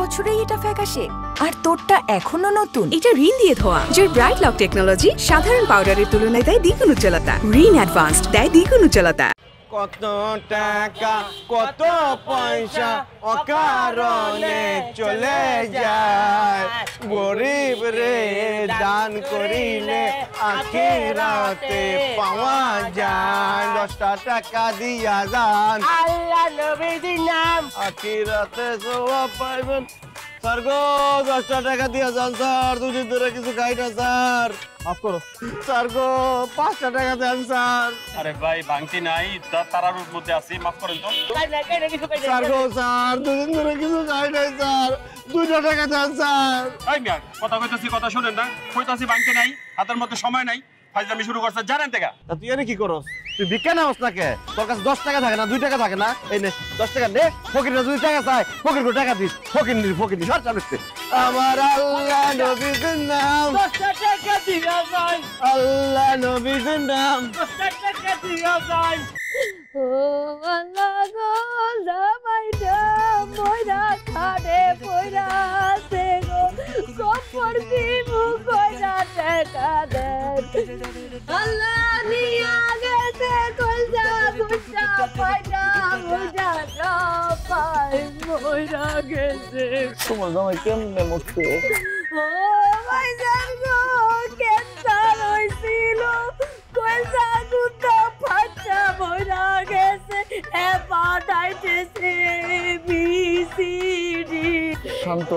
বছরেই এটা ফ্যাকাশে, আর তোরটা এখনো নতুন। এটা রিন দিয়ে ধোয়া, যার ব্রাইট লক টেকনোলজি সাধারণ পাউডারের তুলনায় দেয় দ্বিগুণ উজ্জ্বলতা। রিন অ্যাডভান্সড দেয় দ্বিগুণ উজ্জ্বলতা। কত টাকা কত পয়সা অকারণে চলে যায়, গরিব রে দান করিলে আখিরাতে পাওয়া যায়। 10টা টাকা দিয়া যান, আল্লাহ নবীর নাম, আখিরাতে সওয়াব পাইবেন। স্যার গো 10টা টাকা দিয়া যান স্যার, দুদিন ধরে কিছু খাই না স্যার, মাফ করো স্যার গো। 5টা টাকা দেন স্যার। আরে ভাই ভাঙতি নাই, তারার মধ্যে আছি, মাফ করেন তো। স্যার গো স্যার, দুদিন ধরে কিছু খাই নাই স্যার, 2টা টাকা দেন স্যার। এই মিয়া কথা কইতাছি, কথা শুনেন না, কইতাছি ভাঙতি নাই, হাতের মধ্যে সময় নাই, ফাইজলামি শুরু করছে জানেন থেকে। তা তুই এনে কি করস? তুই ভিক্ষা নাওস না কে? তোর কাছে 10 টাকা থাকে না, 2 টাকা থাকে না? এই নে 10 টাকা নে, ফকিররা 2 টাকা চায়, ফকিরকে টাকা দিস, ফকির সর চালুতে। আমার আল্লাহ নবীর নাম, 10টা টাকা দিয়া যায়, আল্লাহ নবীর নাম, 10টা টাকা দিয়া যায়। ও আল্লাহ গো জামাইটা মইরা খাড়ে পইরা আছে গো, কপর দিমু কইরা টাকা দেন। আল্লাহ নিয়া গেছে কলজা গুটা পাইটা মুজা পাই মইরা গেছে। তোমার জামাই কেমনে মরছে? ও ভাইজান গো ক্যান্সার হইছিল, কলজা গুটা ফাটা মইরা গেছে, hepatitis A B C D. Shanto,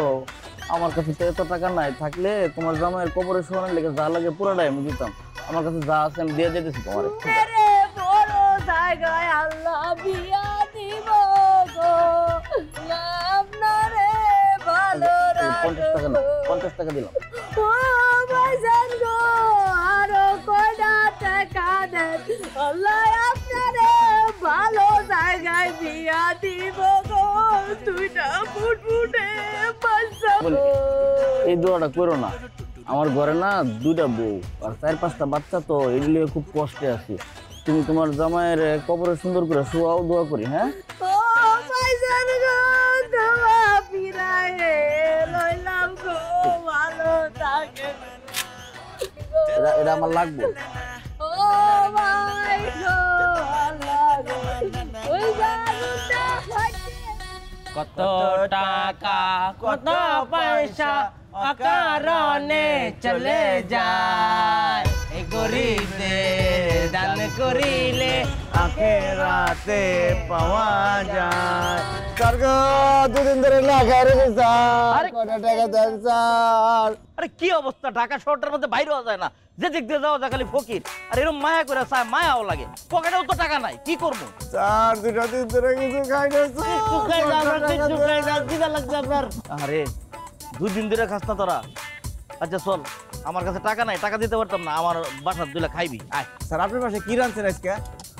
আমার কাছে তো এত টাকা নাই, থাকলে তোমার জামাইয়ের কবরে শোয়ানোর লেগে যা লাগে পুরোটাই আমি দিতাম। আমার কাছে যা আছে আমি দিয়ে যেতেছি তোমার। মেরে বড় জায়গায় আল্লাহ বিয়া দিব গো, আপনারে ভালো 50 টাকা না, 50 টাকা দিলাম। ও ভাইজান গো আরো কয়টা টাকা দেন, আল্লাহ আপনারে ভালো জায়গায় বিয়া দিব গো, 2টা ফুটফুটে বাচ্চা গো। এই দোয়াটা করো না, আমার ঘরে না 2টা বউ আর 4-5টা বাচ্চা, তো এগুলো খুব কষ্টে আছি। তুমি তোমার জামাইয়ের কবরে সুন্দর করে শোয়াও, দোয়া করি। হ্যাঁ ও ভাইজান গো দোয়া ফিরায়ে লইলাম গো, ভালো থাকেন। এটা আমার লাগবে। ও ভাই গো আল্লাহ গো, ওই জাদুটা ফাটে। কত টাকা কত পয়সা অকারণে চলে যায়, এই গরিবদের দান করিলে আখিরাতে পাওয়া যায়। স্যার গো 2 দিন ধরে না খাই রে স্যার, কত টাকা দেন স্যার। আরে কি অবস্থা, ঢাকা শহরটার মধ্যে বাইরে হওয়া যায় না, যে দিক দিয়ে যাওয়া যায় খালি ফকির। আর এরকম মায়া করে চায়, মায়াও লাগে, পকেটেও তো টাকা নাই, কি করবো? স্যার 2টা দিন ধরে কিছু খাই না স্যার। আরে 2 দিন ধরে খাস না তোরা? আচ্ছা চল, আমার কাছে টাকা নাই, টাকা দিতে পারতাম না, আমার বাসার দুইলা খাইবি আয়। স্যার আপনার পাশে কি রাঁধছেন আজকে?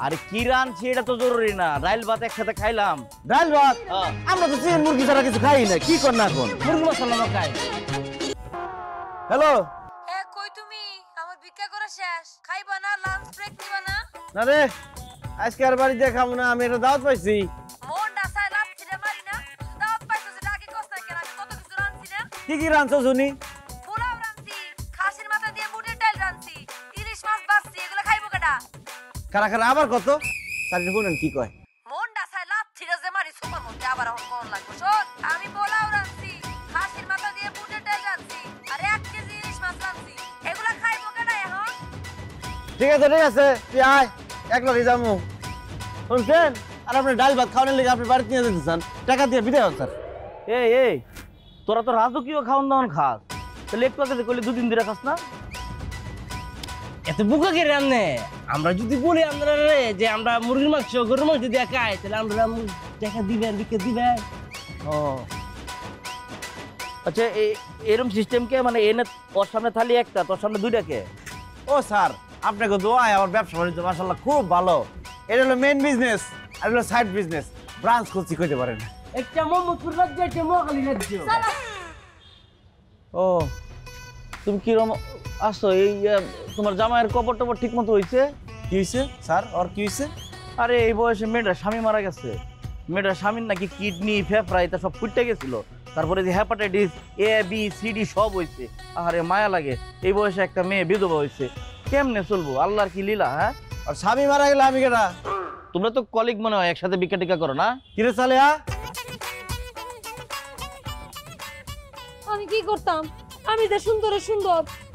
আরে কি রাঁধছি এটা তো জরুরি না, ডাল ভাত একসাথে খাইলাম। ডাল ভাত? হ্যাঁ। আমরা তো চিকেন মুরগি ছাড়া কিছু খাই না, কি কর না এখন? মুরগি মশলা খাই। হ্যালো, এ কই তুমি? আমার ভিক্ষা করা শেষ, খাইবা না? লাঞ্চ ব্রেক নিবা না? না রে আজকে আর বাড়িতে খাবো না, আমি একটা দাওয়াত পাইছি। মনটা চায় লাথি রে মারি না, দাওয়াত পাইছো যে আগে কষ্ট কেন, আমি কত কিছু রাঁধছি না। কি কি রাঁধছো শুনি? পোলাও রাঁধছি, খাসির মাথা দিয়ে বুটের ডাল রাঁধছি, ইলিশ মাছ ভাজছি, এগুলো খাইবো কেডা? কারা কারা আবার কত? স্যার শুনেন কি কয়। মনটা চায় লাথি রে যে মারি সুপার মধ্যে, আবার এখন মন লাগবে। শোন, আমি পোলাও রাঁধছি, খাসির মাথা দিয়ে বুটের ডাল রাঁধছি, আর 1 কেজি ইলিশ মাছ রাঁধছি, এগুলো খাইবো কেডা এখন? ঠিক আছে তুই আয়, এক লগে যাবো। শুনছেন? আর আপনি ডাল ভাত খাওয়ানোর লেগে আপনি বাড়িতে নিয়ে যেতে চান, টাকা দিয়ে বিদায় হন স্যার। এই তোরা তো রাজকীয় খাওয়ান দাওয়ান খাস, তাহলে একটু আগে করলে 2 দিন ধরে খাস না? এত বুকা কে রান্নে? আমরা যদি বলি আমরা যে আমরা মুরগির মাংস গরুর মাংস দিয়ে খাই, তাহলে আমরা টাকা দিবেন, বিকে দিবেন। ও আচ্ছা, এরকম সিস্টেম কে, মানে এনে ওর সামনে থালি একটা, তোর সামনে 2টা কে? ও স্যার আপনাকে দোয়ায় আমার ব্যবসা বাণিজ্য মাশাআল্লাহ খুব ভালো। এটা হলো মেইন বিজনেস, আর হলো সাইড বিজনেস, ব্রাঞ্চ খুঁজছি কইতে পারেন। একটা মোহাম্মদপুর রাজ্য, একটা মহাখালী রাজ্য। ও তুমি কিরম আসছো? এই তোমার জামাইয়ের কবর টবর ঠিক মতো হয়েছে? কি হয়েছে স্যার? আর কি হয়েছে? আরে এই বয়সে মেয়েটার স্বামী মারা গেছে, মেয়েটার স্বামীর নাকি কিডনি ফেফড়া এটা সব ফুটে গেছিল, তারপরে যে hepatitis A B C D সব হয়েছে। আরে মায়া লাগে, এই বয়সে একটা মেয়ে বিধবা হয়েছে, কেমনে চলবো? আল্লাহর কি লীলা। হ্যাঁ, আর স্বামী মারা গেলে আমি কেটা? তোমরা তো কলিগ মনে হয়, একসাথে ভিক্ষা টিকা করো না? কিরে সালেহা? আমি কি করতাম? আমি যে সুন্দর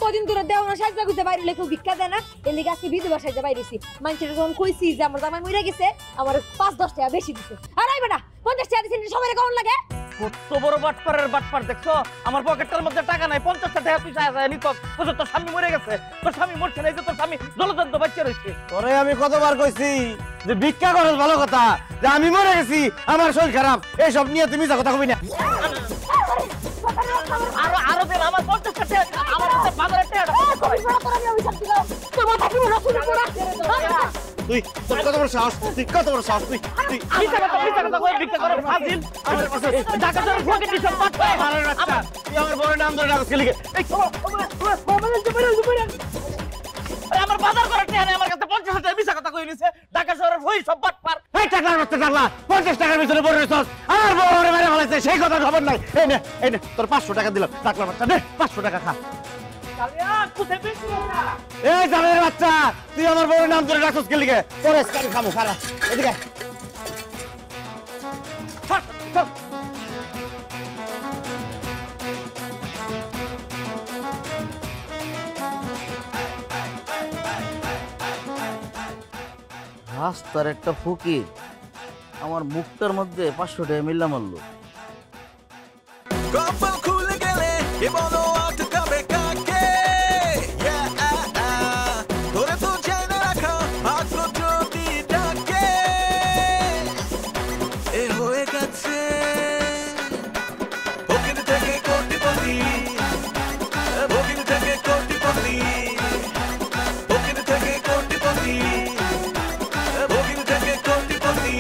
কদিন ধরে দেওয়া সাজা গুজে বাইরে লেখো ভিক্ষা দেয় না, এর লিগে আজকে বিধবা সাজা বাইরেছি। মানুষের যখন কইছি যে আমার জামাই মরে গেছে, আমার 5-10 টাকা বেশি দিছে। আর এই বেটা 50 টাকা দিছেন, সবাই কেমন লাগে? কত বড় বাটপারের বাটপার দেখছো? আমার পকেটের মধ্যে টাকা নাই, 50 টাকা পয়সা আছে নিত। তোর স্বামী মরে গেছে, তোর স্বামী মরছে না, এই যে তোর স্বামী জলজন্ত বাচ্চা রয়েছে। তোরে আমি কতবার কইছি যে ভিক্ষা করস ভালো কথা, যে আমি মরে গেছি, আমার শরীর খারাপ, এইসব নিয়ে তুমি যা কথা কবি না। আরো দিন আমার 50 টাকা, আমার হাতে বাজারে টাকা। তুই তোর কত বড় সাহস, তুই কত বড় সাহস, তুই ভিক্ষা কথা কই, ভিক্ষা করে ফাজিল। আমার কাছে টাকা তোর পকেটে সব বাটপার। মারার বাচ্চা, তুই আমার বড় নাম ধরে ডাকস লিখে। আমার বাজার করার টাকা নেই, আমার কাছে 50 টাকা মিছা কথা কই নিছে। ঢাকা শহরের হই সব বাটপার। এই টাকার বাচ্চা টাকলা 50 টাকার ভিতরে বড় রেছস, আর বড় মেরে ফেলাইছে, সেই কথা খবর নাই। এই নে তোর 500 টাকা দিলাম, টাকলা বাচ্চা নে 500 টাকা খা। এই জানের বাচ্চা, তুই আমার বড় নাম ধরে ডাকস কে লিখে? তোর স্কারি খামু খারাপ, এদিকে রাস্তার একটা ফকির আমার মুখটার মধ্যে 500 টাকা মিল্লা মারলো। কপাল খুলে গেলে কে বলো আটকাবে কাকে? তোরে তো চাই না রাখা ভাগ্য যদি ডাকে, এ হয়ে গেছে ভোগিন থেকে কোটিপতি, ভোগিন থেকে কোটিপতি, ভোগিন থেকে কোটিপতি, ভোগিন থেকে কোটিপতি।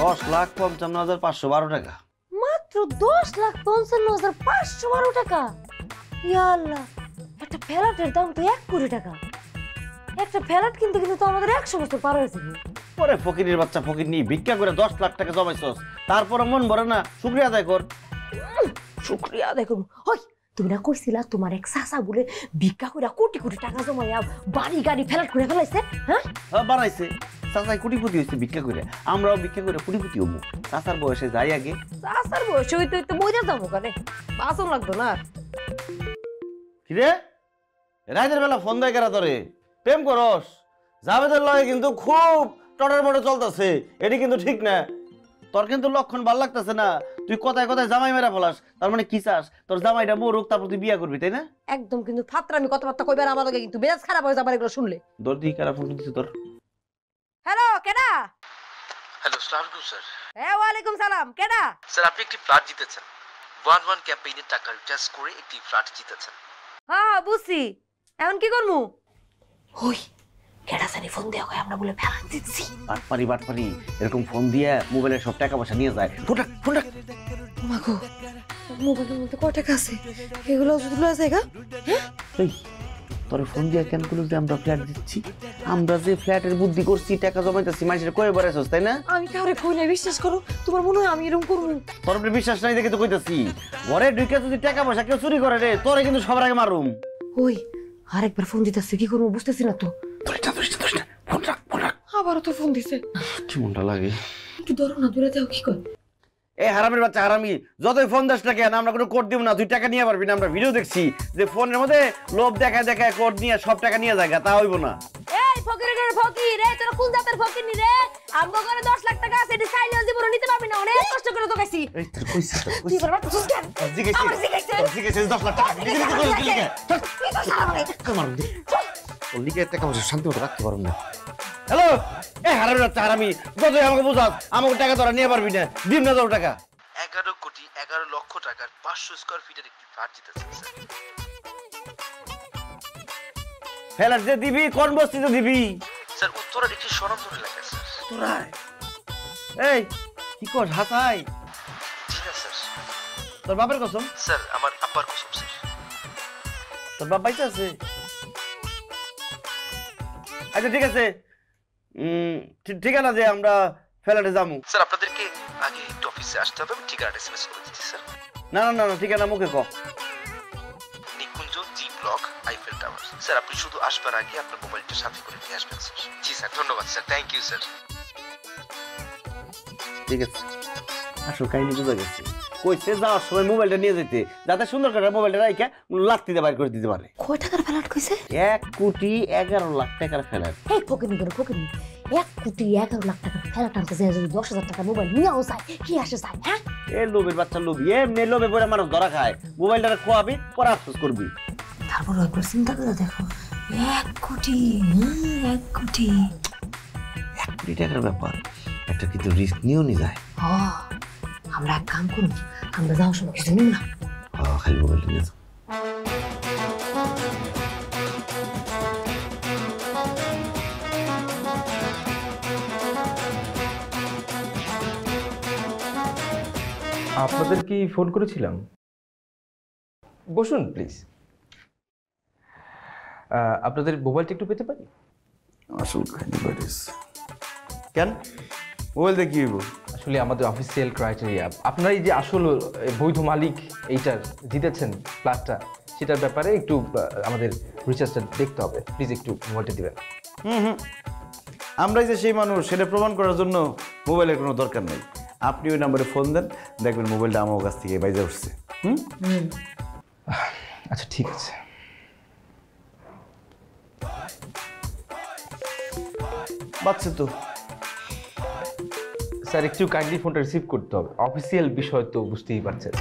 দশ লাখ 55,512 টাকা। মাত্র 10,55,512 টাকা? ইয়া আল্লাহ, একটা ফ্ল্যাটের দাম তো 1 কোটি টাকা। একটা ফ্ল্যাট কিনতে কিন্তু তো আমাদের 100 বছর পার হয়ে যাবে। ওরে ফকিরের বাচ্চা, ফকির নি ভিক্ষা করে 10 লাখ টাকা জমাইছস, তারপরে মন ভরে না, শুকরিয়া আদায় কর। শুকরিয়া দেখো, হই তুমি না কইছিলা তোমার এক চাচা বলে ভিক্ষা করে কোটি কোটি টাকা জমাইয়া বাড়ি গাড়ি ফ্ল্যাট করে ফেলাইছে? হ্যাঁ হ্যাঁ বানাইছে, চাচাই কোটিপতি হয়েছে ভিক্ষা করে, আমরাও ভিক্ষা করে কোটিপতি হবো। চাচার বয়সে যাই আগে। চাচার বয়সে হইতে হইতে মইরা যাবো কানে, বাসন লাগতো না। কিরে রাতের বেলা ফোন দেয় কেরা তোরে? প্রেম করস? জাবেদের লগে কিন্তু খুব টটের মটে চলতেছে, এটি কিন্তু ঠিক না। তোর কিন্তু লক্ষণ ভাল লাগতেছে না, তুই কথায় কথায় জামাই মেরা ফেলাস, তার মানে কি চাস? তোর জামাইটা মরুক, তারপর তুই বিয়া করবি, তাই না? একদম কিন্তু ফাত্রামি কথাবার্তা কইবার আমার লগে কিন্তু মেজাজ খারাপ হয়ে যাবার এগুলো শুনলে। দর্দি কারা ফোন দিচ্ছে তোর? হ্যালো কেডা? হ্যালো আসসালামু আলাইকুম স্যার। হ্যাঁ ওয়ালাইকুম সালাম, কেডা? স্যার আপনি একটি ফ্ল্যাট জিতেছেন, 1-1 ক্যাম্পেইনের টাকা রিচার্জ করে একটি ফ্ল্যাট জিতেছেন। হ্যাঁ বুঝছি, এখন কি করমু? হই কেডা জানি ফোন দেয়া কয় আমরা বলে ফেলা দিচ্ছি। বাটপারি এরকম ফোন দিয়ে মোবাইলের সব টাকা পয়সা নিয়ে যায়। ফোনটা মাগো, মোবাইলের মধ্যে কয় টাকা আছে? এগুলো যদি লয়ে যায় গা? এই তোর ফোন দিয়ে কেন করলো যে আমরা ফ্ল্যাট দিচ্ছি? আমরা যে ফ্ল্যাটের বুদ্ধি করছি, টাকা জমাইতেছি, মানুষের কয়ে বেড়াইছস, তাই না? আমি কাউরে কই না, বিশ্বাস করো। তোমার মনে হয় আমি এরকম করবো? তোর উপরে বিশ্বাস নাই দেখে তো কইতাছি। ঘরে ঢুকে যদি টাকা পয়সা কেউ চুরি করে রে, তোরে কিন্তু সবার আগে মারুম। ওই আরেকবার ফোন দিতেছে, কি করবো বুঝতেছি না তো। ফোন রাখ। আবারও তো ফোন দিছে। কি মনটা লাগে। একটু ধরো না, দূরে যাও। কি কর? এ হারামির বাচ্চা হারামি, যতই ফোন দাস না কেন, আমরা কোনো কোড দিব না, তুই টাকা নিয়ে পারবি না। আমরা ভিডিও দেখছি যে ফোনের মধ্যে লোভ দেখায় দেখায় কোড নিয়ে সব টাকা নিয়ে যায়, তা হইব না। এই ফকিরের ফকির রে, তোরা কোন জাতের ফকির নি রে? আমগো ঘরে 10 লাখ টাকা আছে, এটি চাইলেও জীবনে নিতে পারবি না, অনেক কষ্ট করে তো গাইছি। এই তোর কইছিস তো, তুই বলবা তো সুস্কান। আমার জিগাইছে 10 লাখ টাকা লিখে দিতে কইছিস লিখে। তুই তো সারা বলে। কামার দি ও লিখে টাকা পয়সা শান্তি মতো রাখতে পারুম না। হ্যালো, এ হারামির বাচ্চা হারামি, যতই আমাকে বুঝাস, আমাকে টাকা তোরা নিয়ে পারবি না, দিম না তোর টাকা। 11,11,00,000 টাকার 500 স্কয়ার ফিটের একটি ফ্ল্যাট জিতেছেন স্যার। ফেলার যে দিবি, কোন বস্তিতে দিবি? স্যার উত্তরের একটি স্বনামধন্য এলাকা স্যার। তোরা এই কি কর হাসাই জি না স্যার। তোর বাপের কসম স্যার আমার আব্বার কসম স্যার। তোর বাপ বাইতে আছে? আচ্ছা ঠিক আছে, ঠিকানা যে আমরা ফ্ল্যাটে যাবো। স্যার আপনাদেরকে আগে একটু অফিসে আসতে হবে, আমি ঠিকানাটা এসএমএস করে দিচ্ছি স্যার। না না না না, ঠিকানা মুখে ক। Nikunja G block Eiffel tower. Sir আপনি শুধু আসবার আগে আপনার মোবাইলটা সাথে করে নিয়ে আসবেন স্যার। জি স্যার, ধন্যবাদ স্যার, থ্যাংক ইউ স্যার। ঠিক আছে, আসল কাহিনী বুঝা গেছে। কইছে যাওয়ার সময় মোবাইলটা নিয়ে যেতে, যাতে সুন্দর করে মোবাইলটা রাইখা লাত্তিতে বাইর করে দিতে পারে। কয় টাকার ফ্ল্যাট কইছে? 1,11,00,000 টাকার ফ্ল্যাট। এই ফকিনি 1,11,00,000 টাকার ফ্ল্যাট আনতে যায় যদি 10,000 টাকা মোবাইল নিয়েও যায়, কি আসে যায়? হ্যাঁ, এ লোভের বাচ্চা লোভী, এমনি লোভে পড়ে মানুষ ধরা খায়। মোবাইলটা খোয়াবি, পরে আফসোস করবি। তারপর একবার চিন্তা করে দেখো, 1 কোটি, 1 কোটি। 1 কোটি টাকার ব্যাপার, একটা কিন্তু রিস্ক নিয়েও নি যায়। আমরা এক কাম করুন, আমরা যাওয়ার সময় কিছু নিব না। খালি মোবাইলটা নিয়ে যাও। আপনাদের কি ফোন করেছিলাম? বসুন প্লিজ। আপনাদের মোবাইলটা একটু পেতে পারি? আসল কাহিনী বাইরেস কেন? মোবাইল দিয়ে কি হইব? আসলে আমাদের অফিসিয়াল ক্রাইটেরিয়া, আপনারা এই যে আসল বৈধ মালিক এইটার জিতেছেন ফ্ল্যাটটা, সেটার ব্যাপারে একটু আমাদের রিসার্চটা দেখতে হবে। প্লিজ একটু মোবাইলটা দিবেন। আমরাই যে সেই মানুষ সেটা প্রমাণ করার জন্য মোবাইলের কোনো দরকার নেই। আপনি ওই নাম্বারে ফোন দেন, দেখবেন মোবাইলটা আমার কাছ থেকে বাইরে উঠছে। আচ্ছা ঠিক আছে। বাচ্চা তো স্যার একটু কাইন্ডলি ফোনটা রিসিভ করতে হবে, অফিসিয়াল বিষয় তো বুঝতেই পারছেন।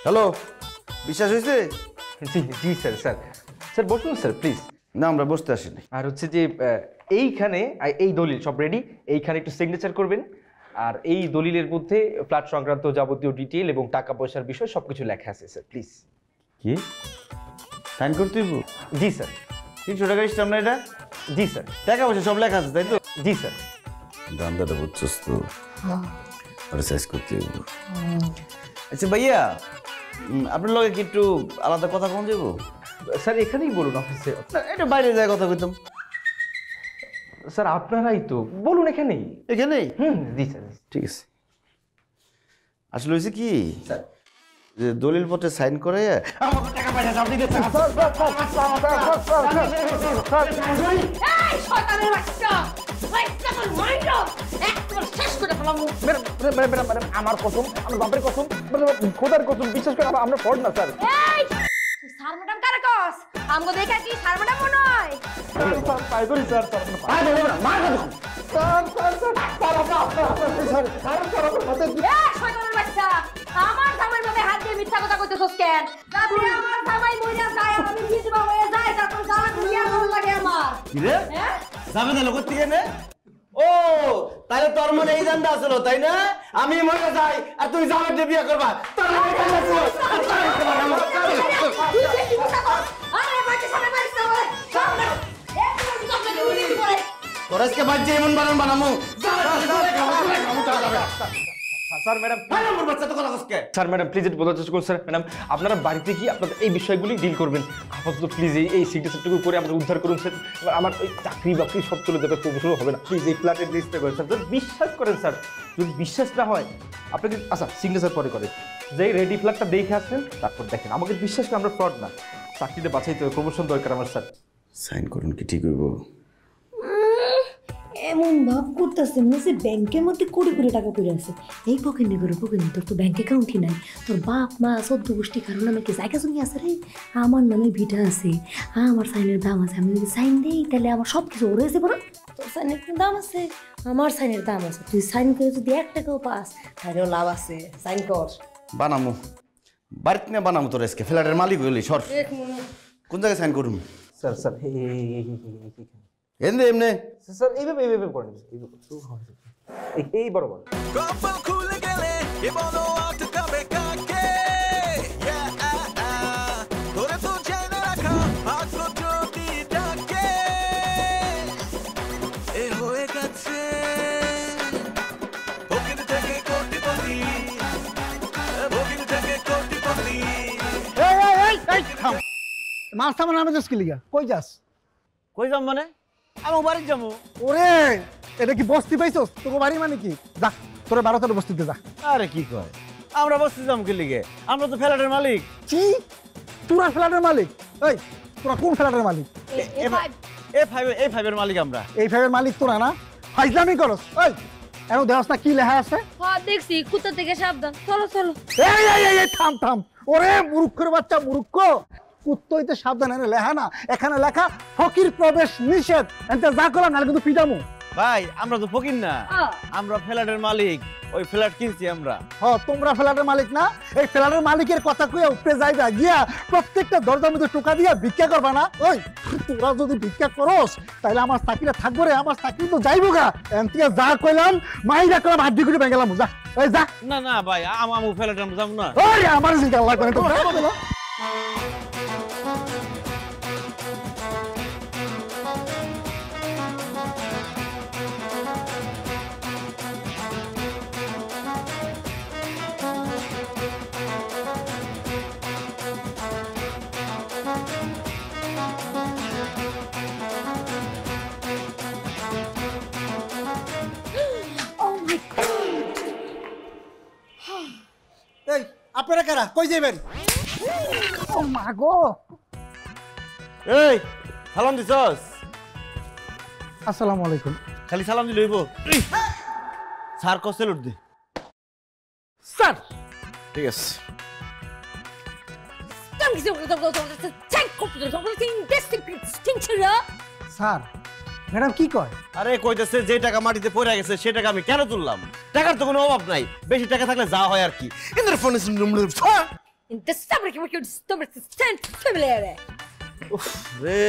হ্যালো, বিশ্বাস হয়েছে? জি জি স্যার। স্যার স্যার বসুন স্যার প্লিজ। না, আমরা বসতে আসিনি। আর হচ্ছে যে এইখানে এই দলিল সব রেডি, এইখানে একটু সিগনেচার করবেন। আর এই দলিলের মধ্যে ফ্ল্যাট সংক্রান্ত যাবতীয় ডিটেইল এবং টাকা পয়সার বিষয় সবকিছু লেখা আছে স্যার, প্লিজ। কি সাইন করতে হইব? জি স্যার। 300 টাকা স্টাম্প না এটা? জি স্যার। টাকা পয়সা সব লেখা আছে তাই তো? জি স্যার। দান্দাটা বুঝছস তো, সাইজ করতে হইব। আচ্ছা ভাইয়া, আপনার লগে কি একটু আলাদা কথা কোন যাবো? স্যার এখানেই বলুন অফিসে। এটা বাইরে যায় কথা কইতাম। স্যার আপনারাই তো বলুন এখানেই। এখানেই? জি স্যার। ঠিক আছে। আসলে হয়েছে কি স্যার, যে দলিল পত্রে সাইন করে আমাকে টাকা পয়সা সব দিতে চান। আমার কসম, আমার বাপের কসম, খোদার কসম, বিশ্বাস করে আমরা ফ্রড না স্যার। স্যার ম্যাডাম কারে কস? আমগো দেখা কি স্যার ম্যাডাম মনে হয়? স্যার পাই করি স্যার। আমার জামাইর ভাবে হাত দিয়ে মিথ্যা কথা কইতেছস কেন? যাতে আমার জামাই মইরা যায় আর আমি বিধবা হয়ে যাই, তারপর জ্বালা দুনিয়া ভালো লাগে আমার। কি রে? যাবে না লোক থেকে নে? ও তাহলে তোর মনে এই জানটা আছিল তাই না? আমি মরে যাই আর তুই জামাইকে বিয়ে করবা। আরে বাচ্চা সামনে মারিস না বলে। তোর আজকে বাচ্চা এমন বানান বানামু। Sir madam, sir madam please একটু বোঝার চেষ্টা করুন স্যার। ম্যাডাম আপনারা বাড়িতে গিয়ে আপনাদের এই বিষয়গুলি ডিল করবেন। আপাতত প্লিজ এই সিগনেচারটুকু করে আমরা উদ্ধার করুন স্যার। আমার ওই চাকরি বাকরি সব চলে যাবে, প্রমোশন হবে না। প্লিজ এই ফ্ল্যাটের লিস্টটা করেন স্যার। যদি বিশ্বাস করেন স্যার, যদি বিশ্বাস না হয় আপনাকে আচ্ছা সিগনেচার পরে করে যেই রেডি ফ্ল্যাটটা দেখে আসেন, তারপর দেখেন। আমাকে বিশ্বাস করে আমরা ফ্রড না, চাকরিটা বাঁচাইতে হবে, প্রমোশন দরকার আমার স্যার। সাইন করুন কি ঠিক হইব? এমন ভাব করতেছে মনে হচ্ছে ব্যাংকের মধ্যে কোটি কোটি টাকা পড়ে আছে। এই পকেটে করে পকেটে, তোর তো ব্যাংক অ্যাকাউন্টই নাই। তোর বাপ মা 14 গোষ্ঠী কারণ নামে কি জায়গা জমি আছে রে? আমার নামে ভিটা আছে, আমার সাইনের দাম আছে। আমি যদি সাইন দেই তাহলে আমার সব কিছু ওরে যাবো না? তোর সাইনের দাম আছে, আমার সাইনের দাম আছে। তুই সাইন করে যদি 1 টাকাও পাস তাহলেও লাভ আছে। সাইন কর। বানামু, বাড়িতে না বানামু। তোর আজকে ফ্ল্যাটের মালিক হইলি সর। কোন জায়গায় সাইন করুম? স্যার স্যার এমনি এমনি স্যার এইভাবে করেন, এই বরাবর। কপাল খুলে গেলে এ বলো আটকাবে কাকে? তোরে তো জেনে রাখা আজ মাছ থামার নামে যাস কি লিগা? কই যাস? কই যাম মানে আমার বাড়ি যাবো। ওরে এটা কি বস্তি পাইছস? তোর বাড়ি মানে কি? যা তোর 12টার বস্তিতে যা। আরে কি কয়, আমরা বসতে যাবো কি লিগে? আমরা তো ফ্ল্যাটের মালিক। কি তোরা ফ্ল্যাটের মালিক? এই তোরা কোন ফ্ল্যাটের মালিক? এই ফাইভের মালিক আমরা। এই ফাইভের মালিক তোরা না? ফাইজলামি করস? এই এনো দেহস না কি লেখা আছে? হ্যাঁ দেখছি, কুত্তা থেকে সাবধান। চলো চলো। এই এই এই এই থাম থাম। ওরে মূর্খের বাচ্চা মূর্খ, কুত্তা হইতে সাবধান। এনে লেখা না, এখানে লেখা ফকির প্রবেশ নিষেধ। এনতে যা করলাম নাহলে কিন্তু পিটামু। ভাই আমরা তো ফকির না, আমরা ফ্ল্যাটের মালিক। ওই ফ্ল্যাট কিনছি আমরা। হ্যাঁ তোমরা ফ্ল্যাটের মালিক না? এই ফ্ল্যাটের মালিকের কথা কইয়া উপরে যাইবা, গিয়া প্রত্যেকটা দরজার মধ্যে টোকা দিয়া ভিক্ষা করবা না? ওই তোরা যদি ভিক্ষা করস তাহলে আমার চাকরিটা থাকবো রে, আমার চাকরি তো যাইবো গা। এন থেকে যা কইলাম মাইরা করলাম, হাড্ডি করে ভেঙে যা। এই যা। না না ভাই আমু ফ্ল্যাটে আমরা যাবো না। ওই আমার জিগা লাগবে না তো। এই আপনারা কারা? কই যাবেন? ও মা গো। এই সালাম দিছস? আসসালামু আলাইকুম। খালি সালাম দিলে হইব? স্যার কসে লুট দে। স্যার ঠিক আছে। স্যার ম্যাডাম কি কয়? আরে কইতেছে যে টাকা মাটিতে পড়ে গেছে সে টাকা আমি কেন তুললাম? টাকার তো কোনো অভাব নাই, বেশি টাকা থাকলে যা হয় আর কি। ইন্দ্র ফোন রে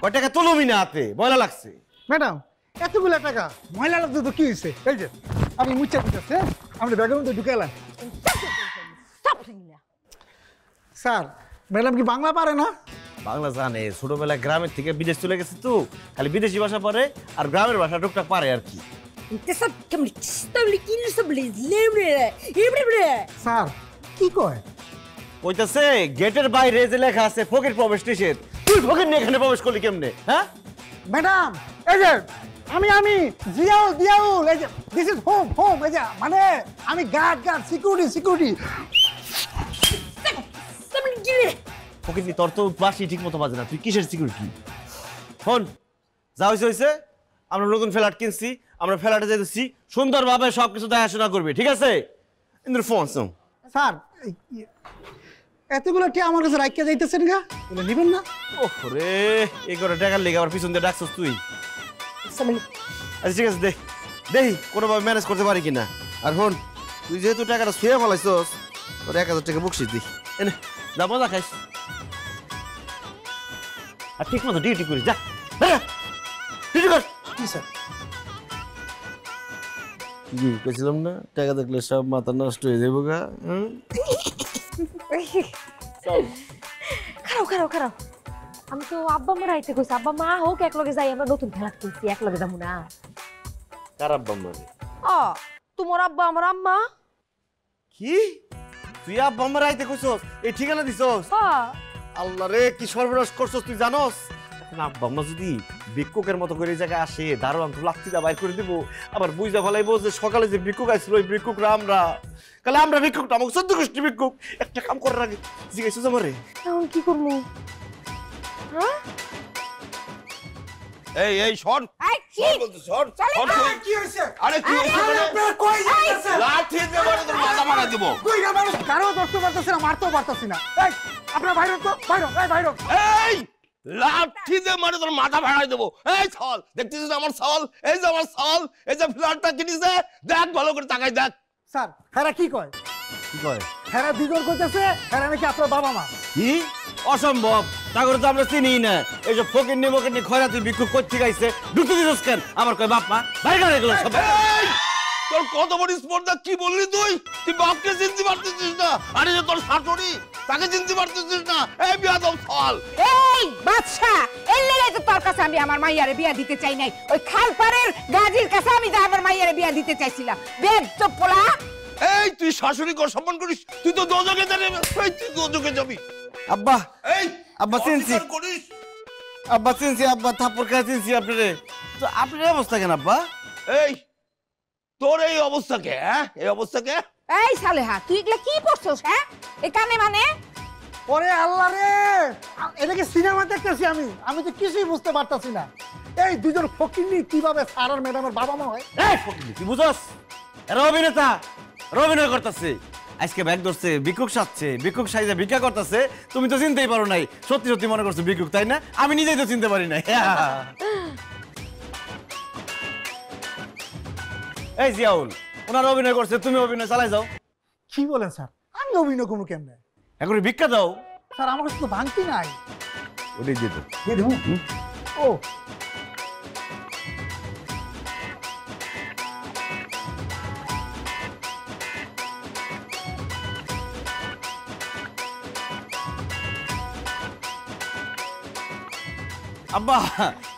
কয় টাকা তুলুমি না হাতে বয়লা লাগছে। ম্যাডাম এতগুলা টাকা ময়লা লাগছে তো কি হয়েছে? এই যে আপনি মুচ্ছা দিতেছে, আপনি ব্যাগের মধ্যে ঢুকাইলেন। স্যার ম্যাডাম কি বাংলা পারে না? বাংলা জানে, ছোটবেলায় গ্রামের থেকে বিদেশ চলে গেছে তো, খালি বিদেশি ভাষা পারে আর গ্রামের ভাষা টুকটাক পারে আর কি। স্যার কি কয়? কইতাছে গেটের বাইরে যে লেখা আছে ফকির প্রবেশ নিষেধ, তুই ফকির নিয়ে এখানে প্রবেশ করলি কেমনে? হ্যাঁ ম্যাডাম এই যে আমি জিয়াউল এই যে দিস ইজ হোম হোম, এই যে মানে আমি গার্ড সিকিউরিটি। ফকির তোর তো বাসি ঠিক মতো বাজে না, তুই কিসের সিকিউরিটি? ফোন যা হয়েছে, আমরা নতুন ফ্ল্যাট কিনছি, আমরা ফ্ল্যাটে যেতেছি, সুন্দরভাবে সবকিছু দেখাশোনা করবি, ঠিক আছে? ইন্দ্র ফোন স্যার এতগুলো টিয়া আমার কাছে রাখিয়া যাইতেছেন গা, বলে নিবেন না? ওরে এই করে টাকার লেগে আবার পিছন দিয়ে ডাকছস তুই। আচ্ছা ঠিক আছে, দেখি কোনোভাবে ম্যানেজ করতে পারি কিনা। আর হন তুই যেহেতু টাকাটা শুয়ে ফেলাইছস, তোর 1000 টাকা বকশিস দিই, এনে যা মজা খাইস। আর ঠিক মতো ডিউটি করি, যা ডিউটি কর। কি স্যার? কইছিলাম না টাকা দেখলে সব মাথা নষ্ট হয়ে যাবো গা। খারাপ আমি তো আব্বা মা রাইতে কইছি, আব্বা মা হোক একলগে যাই, আমরা নতুন খেলা কিনছি একলগে যাবো না। কার আব্বা মানে? তোমার আব্বা আমার আম্মা। কি তুই আব্বা আমার আইতে কইছস? এই ঠিকানা দিছস? আল্লাহ রে কি সর্বনাশ করছস তুই জানোস? এখন আব্বা আম্মা যদি ভিক্ষুকের মতো করে এই জায়গায় আসে, দারোয়ান তো লাত্তিটা বাইর করে দিব, আবার বুঝা ফেলাইবো যে সকালে যে ভিক্ষুক আসছিল ওই ভিক্ষুকরা আমরা। কালে আমরা ভিক্ষুকটা আমাকে 14 গোষ্ঠী ভিক্ষুক। একটা কাম করার আগে জিজ্ঞাসা আমারে এখন কি করবো? এই শোন, শোন কি হইছে? আরে কি আপনারা কই যাচ্ছেন? লাঠি দিয়ে মারে তোর মাথা মারা দিব। কইরা মানুষ কারো ধরতে পারতেছ না, মারতেও পারতেছ না। এই আপনারা বাইরে তো বাইরে। এই লাঠি দিয়ে মারে তোর মাথা ভাঙাই দেবো। এই ছাল দেখতেছিস আমার ছাল? এই যে আমার ছাল, এই যে ফ্ল্যাটটা কিনেছে, দেখ ভালো করে তাকাই দেখ। স্যার হেরা কি কয়? কি কয়? হেরা দুজন কইতেছে হেরা নাকি আপনার বাবা মা। কি অসম্ভব, তাগরে তো আমরা চিনি না। এই যে ফকির নিয়ে খয়রাতি ভিক্ষুক কই থেকে আইছে, ঢুকতে দিছস কেন? আমার কয় বাপ মা বাইরে করে এগুলো সব। এই তোর কত বড় স্পর্ধা, কি বললি তুই? তুই বাপকে চিনতে পারতেছিস না, আরে যে তোর শাশুড়ি তাকে চিনতে পারতেছিস না। এই বিয়াদব ছাল। এই বাদশা, এই লেগে তো তোর কাছে আমি আমার মাইয়ারে বিয়া দিতে চাই নাই, ওই খালপাড়ের গাজীর কাছে আমি আমার মাইয়ারে বিয়া দিতে চাইছিলাম। বেয়াদব পোলা। এই তুই শাশুড়ি কর সম্মান করিস? তুই তো দোজখে যাবি, তুই দোজখে যাবি। আব্বা এই আব্বা চিনছি অবিচার করিস আব্বা চিনছি আব্বা থাপ্পড় খাই চিনছি আপনারে তো আপনার এই অবস্থা কেন আব্বা এই তোর এই অবস্থা কে হ্যাঁ এই অবস্থা কে এই সালেহা তুই এগুলা কি পড়ছস হ্যাঁ এই কানে মানে ওরে আল্লাহ রে, এটা কি সিনেমা দেখতেছি আমি তো কিছুই বুঝতে পারতাছি না। এই দুজন ফকিন্নি কিভাবে স্যার আর ম্যাডামের বাবা মা হয়? এই ফকিনি তুই বুঝছস এরা অভিনেতা অভিনয় করতেছে আজকে ব্যাগ ধরছে ভিক্ষুক সাজছে ভিক্ষুক সাইজে ভিক্ষা করতেছে তুমি তো চিনতেই পারো নাই সত্যি সত্যি মনে করছো ভিক্ষুক তাই না আমি নিজেই তো চিনতে পারি নাই এই জিয়াউল ওনারা অভিনয় করছে তুমি অভিনয় চালাই যাও কি বলেন স্যার, আমি অভিনয় কোনো কেমনে? এখন ভিক্ষা দাও স্যার আমার কাছে তো ভাঙতি নাই। ওটাই দিত দিয়ে দেবো? ও আব্বা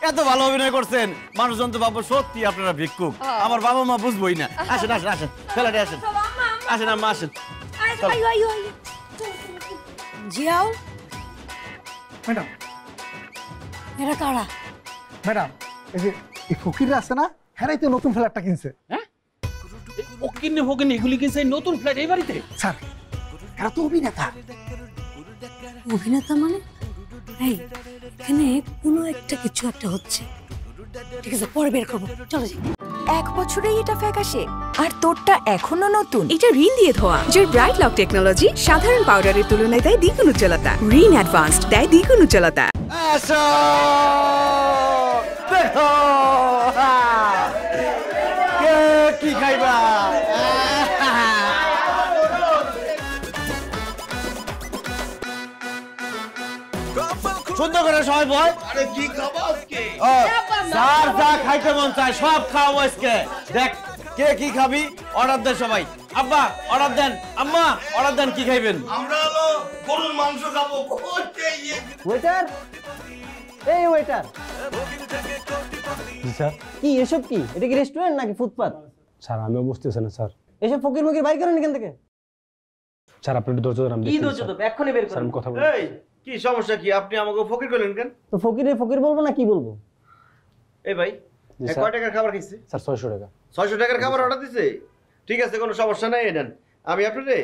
এত ভালো অভিনয় করছেন মানুষজন তো ভাববো সত্যি আপনারা ভিক্ষুক আমার বাবা মা বুঝবোই না আসেন আসেন আসেন ফেলাটে আসেন আসেন আম্মা আসেন জিয়াও ম্যাডাম এরা কারা? ম্যাডাম এই যে এই ফকিররা আছে না, হেরাই তো নতুন ফ্ল্যাটটা কিনছে। ওকিন্নে ফকিন্নে এগুলি কিনছে নতুন ফ্ল্যাট এই বাড়িতে? স্যার এরা তো অভিনেতা। অভিনেতা মানে? এই এখানে কোনো একটা কিছু একটা হচ্ছে, ঠিক আছে পরে বের করবো, চলো যাই। 1 বছরেই এটা ফ্যাকাশে আর তোরটা এখনো নতুন। এটা রিন দিয়ে ধোয়া, যার ব্রাইট লক টেকনোলজি সাধারণ পাউডারের তুলনায় দেয় দ্বিগুণ উজ্জ্বলতা। রিন অ্যাডভান্সড দেয় দ্বিগুণ উজ্জ্বলতা। আসো দেখো কে কি খাইবা সুন্দর করে সবাই বল আরে কি খাবো আজকে স্যার যা খাইতে মন চায় সব খাওয়াবো আজকে দেখ কে কি খাবি অর্ডার দেন সবাই আব্বা অর্ডার দেন আম্মা অর্ডার দেন কি খাইবেন আমরা হলো গরুর মাংস খাবো ওয়েটার, এই ওয়েটার, স্যার কি এসব কি? এটা কি রেস্টুরেন্ট নাকি ফুটপাত? স্যার আমিও বুঝতেছি না স্যার। এসব ফকির মকির বাইর করেন এখান থেকে। স্যার আপনি একটু ধৈর্য ধরে আমি কি ধৈর্য ধরবে? এক্ষুনি বের স্যার করেন। আমি কথা বলি। এই কি সমস্যা কি আপনি আমাকে ফকির করলেন কেন তো ফকিরে ফকির বলবো না কি বলবো? এই ভাই কয় টাকার খাবার খাইছে স্যার 600 টাকা। 600 টাকার খাবার অর্ডার দিছে ঠিক আছে কোনো সমস্যা নাই নেন আমি আপনারে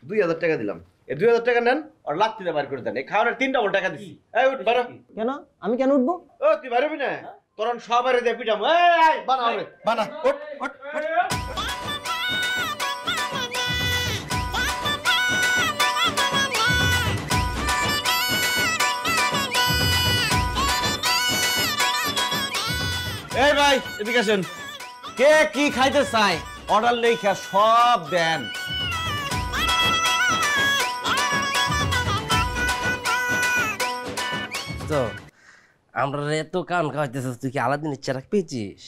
2000 টাকা দিলাম এই 2000 টাকা নেন আর লাত্তিতে বার করে দেন এই খাওয়ার 3 ডাবল টাকা দিছি এই উঠ বাড়া কেন আমি কেন উঠবো? ও তুই পারবি না তোরন সবারে দে পিটাম এই বানা রে বানা উঠ উঠ এই ভাই এদিকে আসেন কে কি খাইতে চায় অর্ডার লেখা সব দেন তো আমরা এত কান খাওয়াইতেছিস, তুই কি আলাদিনের চেরাক পেয়েছিস?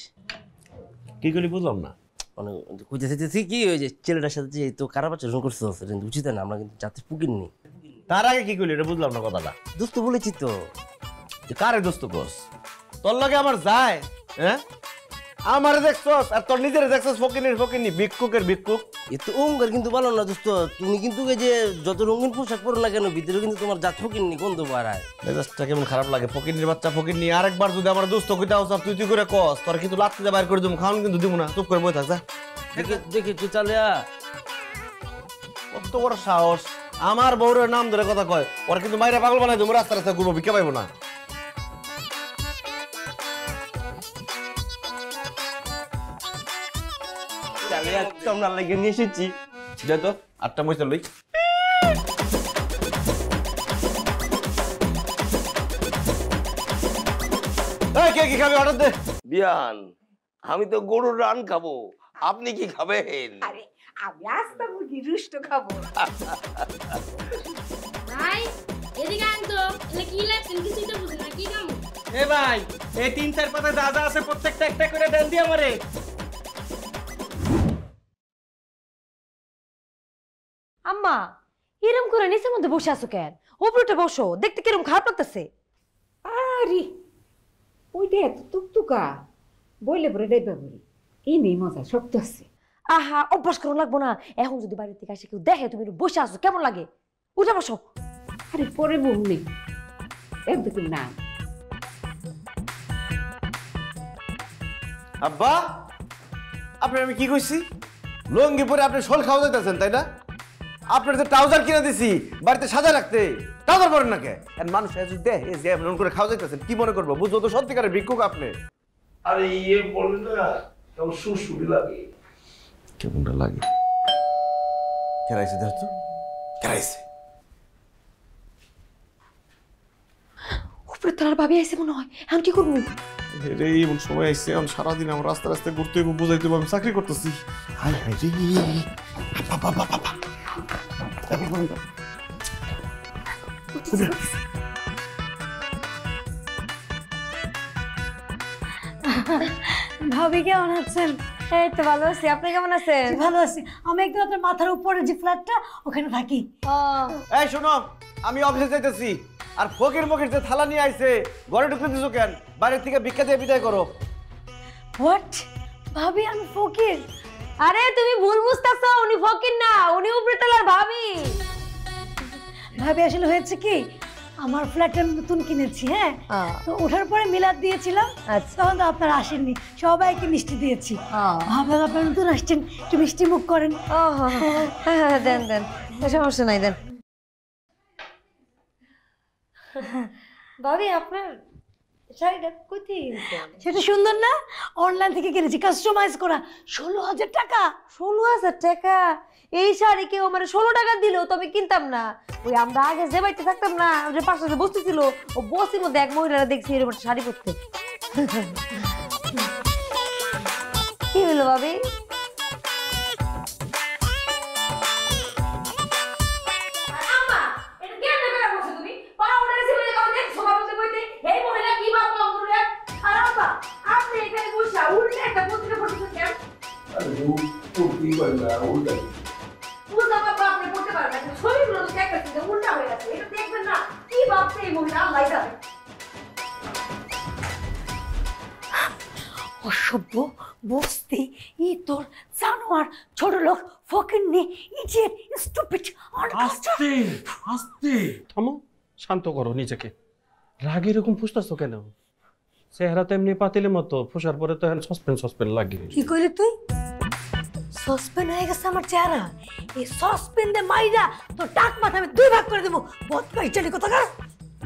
কি করি বুঝলাম না মানে কইতেছি কি ওই যে ছেলেটার সাথে যে তো খারাপ আচরণ করছিস কিন্তু উচিত না, আমরা কিন্তু যাতে পুকিনি। তার আগে কি করলি এটা বুঝলাম না কথাটা দোস্ত বলেছি তো। তুই কারে দোস্ত করস তোর লগে আমার যায় হ্যাঁ আমারে দেখছস আর তোর নিজের দেখছস ফকিনি ভিক্ষুকের ভিক্ষুক এ তো ওঙ্কার কিন্তু বলো না দোস্ত, তুমি কিন্তু এই যে যত রঙিন পোশাক পরো না কেন ভিতরে কিন্তু তোমার জাত ফকিনি গন্ধ বাড়ায়। মেজাজটা কেমন খারাপ লাগে ফকিনির বাচ্চা ফকিনি আরেকবার যদি আমার দোস্ত কইতে আস তুই তুই করে কস তোর কিন্তু লাত্তিতে বাইর করে দেবো খাওয়ান কিন্তু দিব না চুপ করে বসে থাক যা দেখি তুই চালে কত বড় সাহস আমার বউরের নাম ধরে কথা কয় ওরা কিন্তু মাইরা পাগল বানাই দেবো রাস্তা রাস্তা ঘুরবো ভিক্ষা পাইবো না আমরা লাগে নিয়ে এসেছি দে তো 8টা মইছে লই এই কে কি খাবে অর্ডার দে বিয়ান আমি তো গরুর রান খাবো আপনি কি খাবেন আরে আমি আস্তা মুরগি রুষ্ট খাবো ভাই এদিকে আন তো এটা কি লাগছেন কিছুই তো বুঝি না কি কাম এ ভাই এই 3-4 পাতা যা যা আছে প্রত্যেকটা একটা করে দেন দি আমারে। আম্মা এরম করে নিচের মধ্যে বসে আছো কেন? উপরে বসো, দেখতে কিরম খারাপ লাগতেছে। আরে ওইটা এত টুকটুকা বইলে পরে ডাইবা বলি এই নেই মজা শক্ত আছে আহা অভ্যাস করো লাগবো না, এখন যদি বাইরে থেকে আসে কেউ দেখে তুমি বসে আছো কেমন লাগে? উঠে বসো। আরে পরে বললি একদম না। আব্বা আপনার আমি কি কইছি লঙ্গি পরে আপনি শোল খাওয়া যাইতেছেন তাই না? আপনার যে ট্রাউজার কিনে দিছি বাড়িতে সাজা রাখতে, ট্রাউজার পরেন না কে? আর মানুষ যদি দেখে যে এমন করে খাওয়া যাইতেছেন কি মনে করবো? বুঝবো তো সত্যিকারের ভিক্ষুক আপনি। আরে ইয়ে বলেন না কেমন সুসুরি লাগে। কেমনটা লাগে? কেরাইছে দেখো তো, কেরাইছে। উপরে তোর ভাবি আইছে মনে হয়, আমি কি করবো? রে এমন সময় আইছে, আমি সারাদিন আমার রাস্তা রাস্তায় ঘুরতে হইব, বুঝাইতে হইব আমি চাকরি করতেছি। হাই হাই রে বাবা বাবা বাবা। ভাবি কেমন আছেন? এই তো ভালো আছি, আপনি কেমন আছেন? ভালো আছি। আমি একদম আপনার মাথার উপরে যে ফ্ল্যাটটা ওখানে থাকি। এই শোনো, আমি অফিসে যাইতেছি। আর ফকির মকির যে থালা নিয়ে আইছে ঘরে ঢুকতে দিছো কেন? বাইরে থেকে ভিক্ষা দিয়ে বিদায় করো। হোয়াট? ভাবি আমি ফকির? আরে তুমি ভুল বুঝতেছো, উনি ফকির না, উনি উপরেতলার ভাবি। ভাবি আসলে হয়েছে কি, আমার ফ্ল্যাটটা নতুন কিনেছি, হ্যাঁ, তো ওঠার পরে মিলাদ দিয়েছিলাম, তখন তো আপনারা আসেননি, সবাইকে মিষ্টি দিয়েছি। ভাবলাম আপনারা নতুন আসছেন, একটু মিষ্টি মুখ করেন। দেন দেন, সমস্যা নাই, দেন। ভাবি আপনার শাড়িটা কোথায় কিনছেন? সেটা সুন্দর না? অনলাইন থেকে কিনেছি, কাস্টমাইজ করা, 16,000 টাকা। 16,000 টাকা? এই শাড়ি কেউ মানে 16 টাকা দিলেও তো আমি কিনতাম না। ওই আমরা আগে যে বাড়িতে থাকতাম না, যে পাশে যে বস্তি ছিল, ও বস্তির মধ্যে এক মহিলারা দেখছি এরকম একটা শাড়ি পরতে। কি হলো ভাবি? অসভ্য বস্তি, ই তোর জানোয়ার, ছোট লোক, ফকিন্নি, ইডিয়েট, স্টুপিড। আস্তে আস্তে থামো, শান্ত করো নিজেকে। রাগে এরকম ফুসতাছো কেন? চেহারা তো এমনি পাতিলের মতো, ফুসার পরে তো এখন সসপেন লাগে। কি কইলি তুই? সসপেন হয়ে গেছে আমার চেহারা? এই সসপেন দে মাইরা তোর টাক মাথা আমি 2 ভাগ করে দেবো। বদমাইশ জানি কথা কার?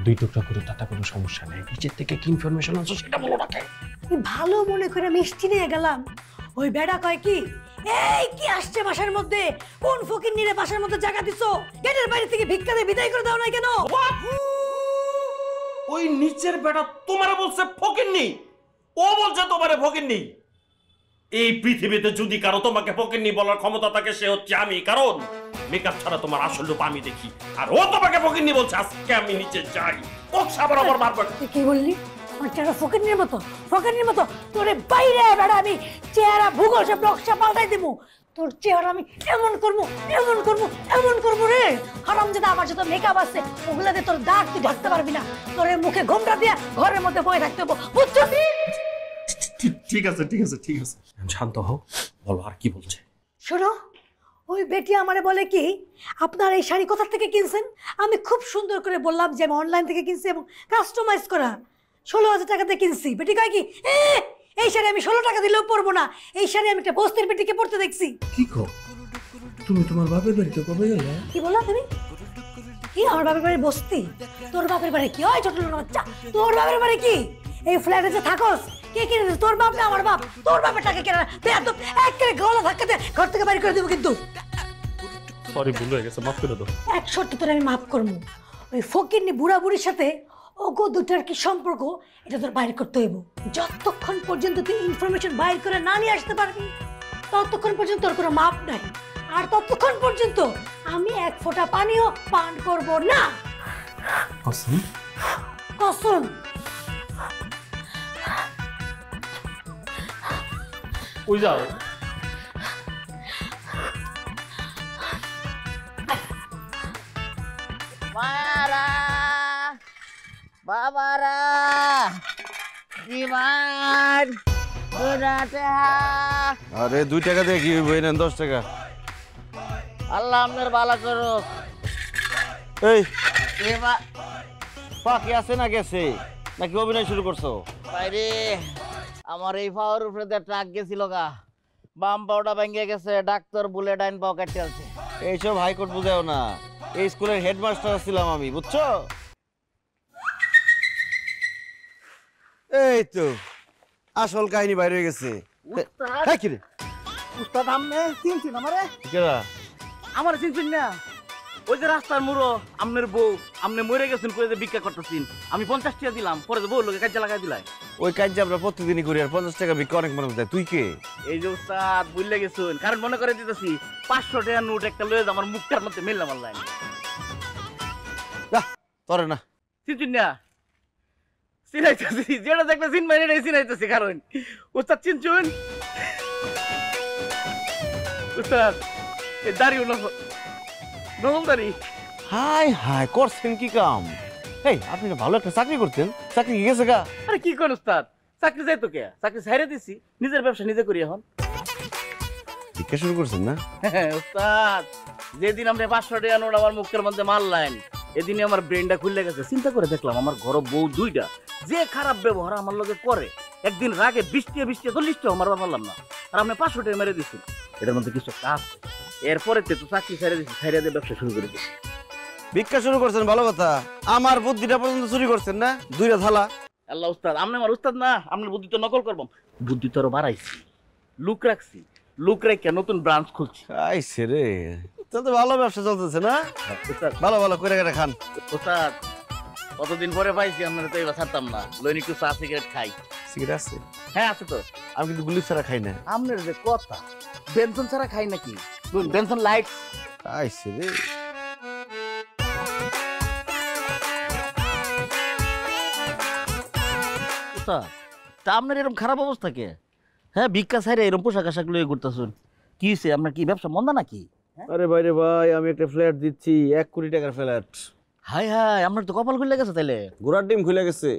2 টুকরা করে তাতে কোনো সমস্যা নেই। নিচের থেকে কি ইনফরমেশন আছে সেটা বলো না কেন? আমি ভালো মনে করে মিষ্টি নিয়ে গেলাম, ওই বেড়া কয় কি, এই কি আসছে বাসার মধ্যে? কোন ফকির নিরে বাসার মধ্যে জায়গা দিছো? গেটের বাইরে থেকে ভিক্ষা দিয়ে বিদায় করে দাও না কেন? ওই নিচের বেটা তোমারে বলছে ফকিন্নি, ও বলছে তোমারে ফকিন্নি। এই পৃথিবীতে যদি কারো তোমাকে ফকিন্নি বলার ক্ষমতা থাকে সে হচ্ছে আমি, কারণ মেকআপ ছাড়া তোমার আসল রূপ আমি দেখি। আর ও তোমাকে ফকিন্নি বলছে, আজকে আমি নিচে যাই, বক্সা বরাবর মারবো। কি বললি? আমার চেহারা ফকিরের মতো? ফকিরের মতো? তোরে বাইরে বেড়া আমি চেহারা ভূগোল সব নকশা পাল্টাই দেবো। তোর চেহারা আমি এমন করবো, এমন করবো, এমন করবো রে হারামজাদা। আমার যত মেকআপ আছে ওগুলাতে তোর দাগ তুই ঢাকতে পারবি না। তোর মুখে ঘোমটা দিয়ে ঘরের মধ্যে বয়ে থাকতে হবো, বুঝছো? ঠিক আছে ঠিক আছে ঠিক আছে, শান্ত হও, বলো আর কি বলছে। শোনো, ওই বেটি আমারে বলে কি, আপনার এই শাড়ি কোথা থেকে কিনছেন? আমি খুব সুন্দর করে বললাম যে আমি অনলাইন থেকে কিনছি এবং কাস্টমাইজ করা, 16,000 টাকাতে কিনছি। বেটি কয় কি, এই শাড়ি আমি 16 টাকা দিলেও পরবো না, এই শাড়ি আমি একটা বস্তির বেটিকে পরতে দেখছি। কি কো তুমি? তোমার বাপের বাড়িতে কবে গেলে? কি বললা তুমি? কি আমার বাপের বাড়ি বস্তি? তোর বাপের বাড়ি কি? ওই ছোট লোক বাচ্চা, তোর বাপের বাড়ি কি? এই ফ্ল্যাটে যে থাকস কে কিনে দিস? তোর বাপ না আমার বাপ? তোর বাপের টাকা কেনা? তুই একদম একেবারে গলা ধাক্কা দে ঘর থেকে বাইরে করে দেবো কিন্তু। সরি, ভুল হয়ে গেছে, মাফ করে দাও। 100টি তোর আমি মাফ করবো। ওই ফকিরনি বুড়া বুড়ির সাথে ওগো দুটার কি সম্পর্ক এটা তোর বাইর করতে হইব। যতক্ষণ পর্যন্ত তুই ইনফরমেশন বাইর করে না নিয়ে আসতে পারবি ততক্ষণ পর্যন্ত তোর কোনো মাপ নাই। আর ততক্ষণ পর্যন্ত আমি 1 ফোঁটা পানিও পান করব না। কসম? কসম। ওই যাও। মায়ারা বাবারা জীবন আরে 2 টাকা দিয়ে কি হইব? নেন 10 টাকা। আল্লাহ আপনার ভালো করো। এই এবার পাখি আছে না গেছে নাকি অভিনয় শুরু করছো? বাইরে আমার এই পাওয়ার উপরে ট্রাক গেছিল গা, বাম পাওটা ভেঙে গেছে, ডাক্তার বুলে ডাইন পাও কাটতে আছে। এইসব হাইকোর্ট বুঝাও না, এই স্কুলের হেডমাস্টার ছিলাম আমি, বুঝছো? এই তো আসল কাহিনী বাইরে হয়ে গেছে। কি রে উস্তাদ আমনে চিনছেন আমারে? কেডা? আমার চিনছেন না? ওই যে রাস্তার মুড়ো আমনের বউ, আমনে মরে গেছেন কই যে ভিক্ষা করতেছেন, আমি 50 টাকা দিলাম, পরে যে বউ লোকে কাজে লাগাই দিলাই। ওই কাজ আমরা প্রতিদিনই করি, আর 50 টাকা বিক্রি অনেক মানুষ দেয়। তুই কে? এই যে উস্তাদ বুঝলে গেছেন, কারণ মনে করে দিতেছি 500 টাকা নোট একটা লয়ে আমার মুখটার মধ্যে মেললাম আল্লাহ। তোরে না চিনছেন না? চিনাইতেছি, যেটা দেখলে চিন মাইনে নেই চিনাইতেছি, কারণ উস্তাদ চিনছুন? উস্তাদ এই দাড়িও নহল দাড়ি। হাই হাই করছেন কি কাম? এই আপনি না ভালো একটা চাকরি করতেন, চাকরি কি গেছে গা? আরে কি কোন উস্তাদ, চাকরি যাইতো কে? চাকরি ছাইরে দিছি, নিজের ব্যবসা নিজে করি এখন। ভিক্ষা শুরু করছেন না? উস্তাদ যেদিন আপনি 500 টাকা নোট আমার মুখের মধ্যে মারলেন, এদিনই আমার ব্রেনটা খুলে গেছে। চিন্তা করে দেখলাম আমার ঘর বউ দুইটা, যে খারাপ ব্যবহার আমার লগে করে, একদিন রাগে 20 টাকা 40 টাকা মারবা পারলাম না, আর আপনি 500 টাকা মেরে দিচ্ছেন। এটার মধ্যে কিছু কাজ, এরপরে তো চাকরি ছেড়ে দিচ্ছি, ছেড়ে দিয়ে ব্যবসা শুরু করে দিচ্ছি। ভিক্ষা শুরু করছেন ভালো কথা, আমার বুদ্ধিটা পর্যন্ত চুরি করছেন না, দুইটা থালা। আল্লাহ উস্তাদ, আপনি আমার উস্তাদ না, আপনার বুদ্ধি তো নকল করবো, বুদ্ধি তো আরো বাড়াইছি, লুক রাখছি, লুক রেখে নতুন ব্রাঞ্চ খুলছি। আইছে রে, তো ভালো ব্যবসা চলতেছে না? ভালো ভালো করে কেটে খান। উস্তাদ কতদিন পরে পাইছি, আপনারা তো এবার ছাড়তাম না, লইন একটু চা সিগারেট খাই। সিগারেট আছে? হ্যাঁ আছে তো। আমি কিন্তু গুলি ছাড়া খাই না। আপনার যে কথা, বেনসন ছাড়া খাই নাকি? Benson light. আইছে রে। তা আপনার এরকম খারাপ অবস্থা কে? হ্যাঁ ভিক্ষা ছাইরে এরকম পোশাক আশাক লয়ে ঘুরতেছুন, কি হইছে? আপনার কি ব্যবসা মন্দা নাকি? আরে বাইরে ভাই, আমি একটা ফ্ল্যাট দিচ্ছি, 1 কোটি টাকার ফ্ল্যাট। হাই হাই, আপনার তো কপাল খুলে গেছে তাইলে। ঘোড়ার ডিম খুলে গেছে।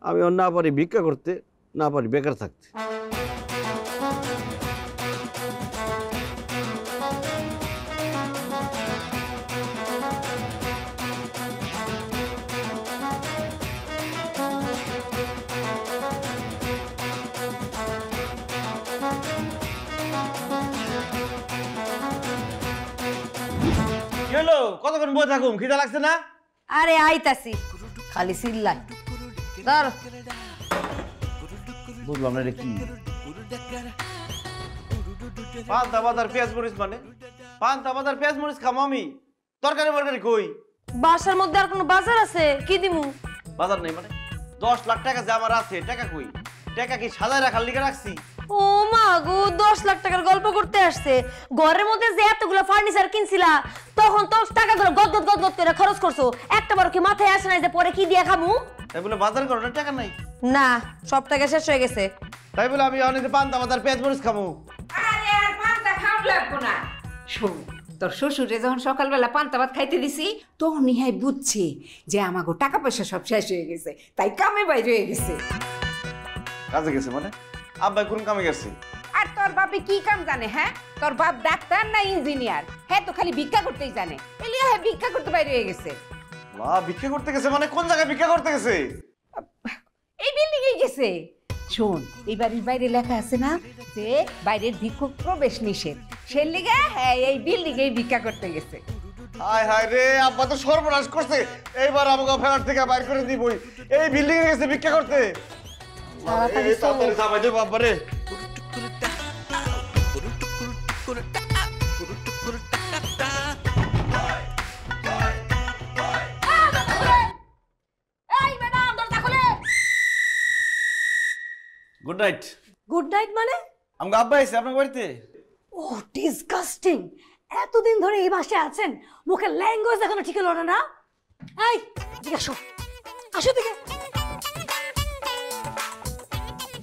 আমি না পারি ভিক্ষা করতে, না পারি বেকার থাকতে। হলো কতক্ষণ বসে থাকুম, খিদা লাগছে না? আরে আইতাছি, খালি চিল্লাই। ধর বুঝলাম না, এটা কি? পান্তা বাজার পেঁয়াজ মরিচ মানে? পান্তা বাজার পেঁয়াজ মরিচ খামো আমি? তরকারি মরকারি কই? বাসার মধ্যে আর কোনো বাজার আছে? কি দিমু? বাজার নেই মানে? 10 লাখ টাকা যে আমার আছে, টাকা কই? টাকা কি সাজায় রাখার লিগে রাখছি? ও মা গো, 10 লাখ টাকার গল্প করতে আসছে। ঘরের মধ্যে যে এতগুলো ফার্নিচার কিনছিলা, তখন তো টাকাগুলো গদগদ গদগদ করে খরচ করছো, একটা বার কি মাথায় আসে নাই যে পরে কি দিয়া খামু? তাই বলে বাজার করার টাকা নাই? না, সব টাকা শেষ হয়ে গেছে। তাই বলে আমি অনেক পান্তা বাজার পেঁয়াজ মরিচ খামু? আরে আর পান্তা খাও লাগবো না। শোন, তোর শ্বশুরে যখন সকালবেলা পান্তা ভাত খাইতে দিছি, তখন নিহাই বুঝছি যে আমাগো টাকা পয়সা সব শেষ হয়ে গেছে, তাই কামে বাইরে হয়ে গেছে। কাজে গেছে মানে? আব্বাই কোন কামে গেছে? আর তোর বাপে কি কাম জানে? হ্যাঁ, তোর বাপ ডাক্তার না ইঞ্জিনিয়ার? হ্যাঁ, তো খালি ভিক্ষা করতেই জানে। এলিয়া হ্যাঁ ভিক্ষা করতে বাইরে হয়ে গেছে। ভিক্ষা করতে গেছে মানে? কোন জায়গায় ভিক্ষা করতে গেছে? এই বিল্ডিং এ গেছে। শোন, এই বাড়ির বাইরে লেখা আছে না যে বাইরের ভিক্ষুক প্রবেশ নিষেধ, সে লিগে হ্যাঁ এই বিল্ডিং এ ভিক্ষা করতে গেছে। হায় হায় রে, আব্বা তো সর্বনাশ করছে। এইবার আমাকে ফ্ল্যাট থেকে বাইর করে দিবই। এই বিল্ডিং এ গেছে ভিক্ষা করতে। তাড়াতাড়ি চলো। সাবাই দে বাবা রে। Good night. গুড নাইট মানে? আমাকে আব্বা এসে আপনার বাড়িতে। ও ডিসগাস্টিং, এতদিন ধরে এই বাসায় আছেন, মুখের ল্যাঙ্গুয়েজ এখনো ঠিক হলো না। এই দিকে আসো, আসো দিকে।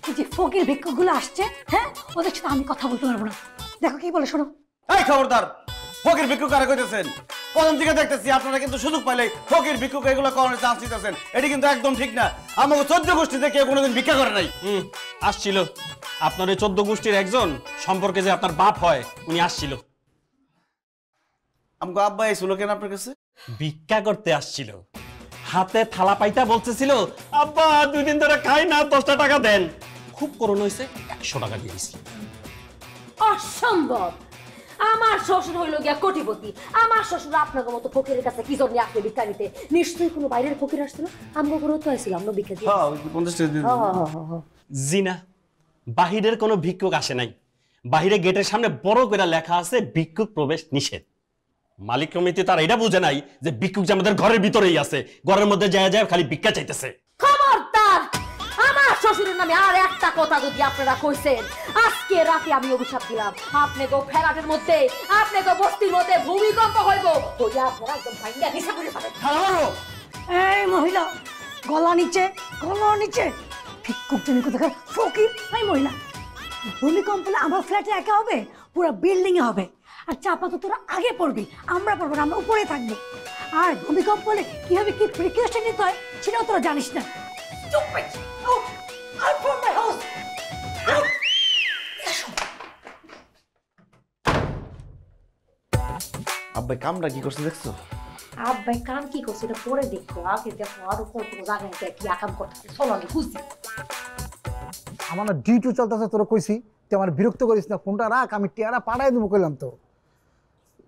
এই যে ফকির ভিক্ষুকগুলো আসছে, হ্যাঁ ওদের সাথে আমি কথা বলতে পারবো না। দেখো কি বলে, শোনো। এই খবরদার, ফকির ভিক্ষুক কারে কইতেছেন? প্রথম থেকে দেখতেছি আপনারা কিন্তু সুযোগ পাইলে ফকির ভিক্ষুক এগুলো করার চান্স দিতেছেন। এটি কিন্তু একদম ঠিক না। আমাকে 14 গোষ্ঠীতে কেউ কোনোদিন ভিক্ষা করে নাই। আসছিল আপনার এই 14 গোষ্ঠীর একজন সম্পর্কে যে আপনার বাপ হয়, উনি আসছিল। আমাকে আব্বা এসেছিল কেন আপনার কাছে? ভিক্ষা করতে আসছিল, হাতে থালা পাইতা বলতেছিল আব্বা 2 দিন ধরে খাই না, 10টা টাকা দেন। খুব করুণ হয়েছে, 100 টাকা দিয়ে দিছি। অসম্ভব। আমার শ্বশুর হইল গিয়া কোটিপতি, আমার শ্বশুর আপনার মতো ফকিরের কাছে কি জন্য আসলে ভিক্ষা নিতে? নিশ্চয়ই কোনো বাইরের ফকির আসছিল, আমরা ঘরে তো আসছিল, আমরা ভিক্ষা দিয়ে। জি না, বাহিরের কোনো ভিক্ষুক আসে নাই। বাহিরে গেটের সামনে বড় করে লেখা আছে ভিক্ষুক প্রবেশ নিষেধ। মালিক কমিটি তার এটা বুঝে নাই যে ভিক্ষুক যে আমাদের ঘরের ভিতরেই আছে, ঘরের মধ্যে যায় যায় খালি ভিক্ষা চাইতেছে। খবরদার! আমার শ্বশুরের নামে আর একটা কথা যদি আপনারা কইছেন, আজকে রাতে আমি অভিশাপ দিলাম, আপনি গো ফ্ল্যাটের মধ্যে, আপনি গো বস্তির মধ্যে ভূমিকম্প হইব, হইয়া আপনারা একদম ভাঙ্গা নিচে পড়ে যাবেন। এই মহিলা, গলা নিচে, গলা নিচে। ভিক্ষুক তুমি কোথাকার ফকির? এই মহিলা, ভূমিকম্প হলে আমার ফ্ল্যাটে একা হবে, পুরো বিল্ডিং এ হবে। আর চাপা তো তোরা আগে পড়বি, আমরা পড়বো না, আমরা উপরে থাকবো। আর ভূমিকম্প হলে কিভাবে কি প্রিকশন নিতে হয় সেটাও তোরা জানিস না। আব্বাই কামটা কি করছে দেখছো? আব্বাই কাম কি করছে এটা পরে দেখো, আগে দেখো আরো কত জায়গায় কি আকাম করতেছে। চলো আমি খুঁজছি। আমার না ডিউটি চলতেছে, তোরা কইছি তুই আমার বিরক্ত করিস না, ফোনটা রাখ, আমি টিয়ারা পাঠাই দেবো কইলাম তো।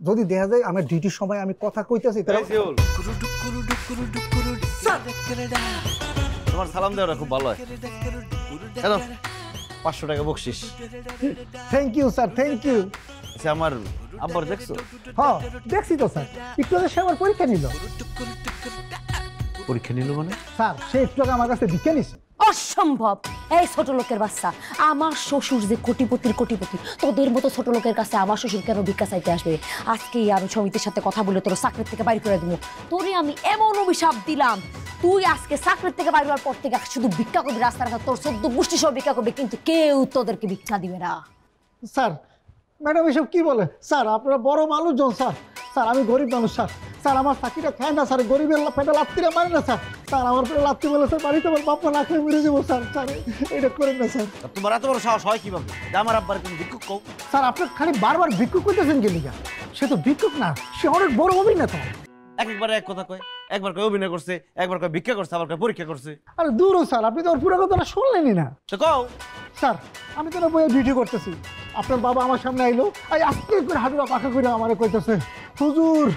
যদি দেখা যায় আমার ডিউটির সময় আমি কথা কইতেছি তোমার সালাম দেওয়াটা খুব ভালো হয়। 500 টাকা বকশিস। Thank you sir, thank you. আচ্ছা আমার আব্বার দেখছো? হ্যাঁ দেখছি তো স্যার, একটু আগে সে আমার পরীক্ষা নিল। পরীক্ষা নিল মানে? স্যার সে একটু আগে আমার কাছে ভিক্ষা নিছে। অসম্ভব! এই ছোট লোকের বাচ্চা, আমার শ্বশুর যে কোটিপতির কোটিপতি, তোদের মতো ছোট লোকের কাছে আমার শ্বশুর কেন ভিক্ষা চাইতে আসবে? আজকেই আমি সমিতির সাথে কথা বলে তোর চাকরির থেকে বাইর করে দিব। তোরে আমি এমন অভিশাপ দিলাম, তুই আজকে চাকরির থেকে বাইর হওয়ার পর থেকে শুধু ভিক্ষা করবি রাস্তার ঘাট, তোর 14 গোষ্ঠী সব ভিক্ষা করবে, কিন্তু কেউ তোদেরকে ভিক্ষা দিবে না। স্যার ম্যাডাম এসব কি বলে? স্যার আপনারা বড় মানুষজন স্যার। স্যার আমি গরিব মানুষ স্যার। স্যার আমার চাকরিটা খায় না স্যার, গরিবের পেটে লাত্তিরা মারে না স্যার। স্যার আমার পেটে লাত্তি বলে স্যার বাড়িতে আমার বাপ্পা না খেয়ে মরে যাবো স্যার। স্যার এটা করেন না স্যার। তোমার এত বড় সাহস হয় কিভাবে যে আমার আব্বার তুমি ভিক্ষুক কও? স্যার আপনি খালি বারবার ভিক্ষুক করতেছেন কি লিগা? সে তো ভিক্ষুক না, সে অনেক বড় অভিনেতা। একবারে এক কথা কয়, একবার কয় অভিনয় করছে, একবার কয় ভিক্ষা করছে, আবার কয় পরীক্ষা করছে। আরে দূরও স্যার, আপনি তো ওর পুরো কথাটা শুনলেনই না। তো কও। স্যার আমি তো বইয়ে ডিউটি করতেছি, আপনার বাবা আমার সামনে আইলো, আজকে করে হাঁটুরা পাখা করে আমার কইতেছে হুজুর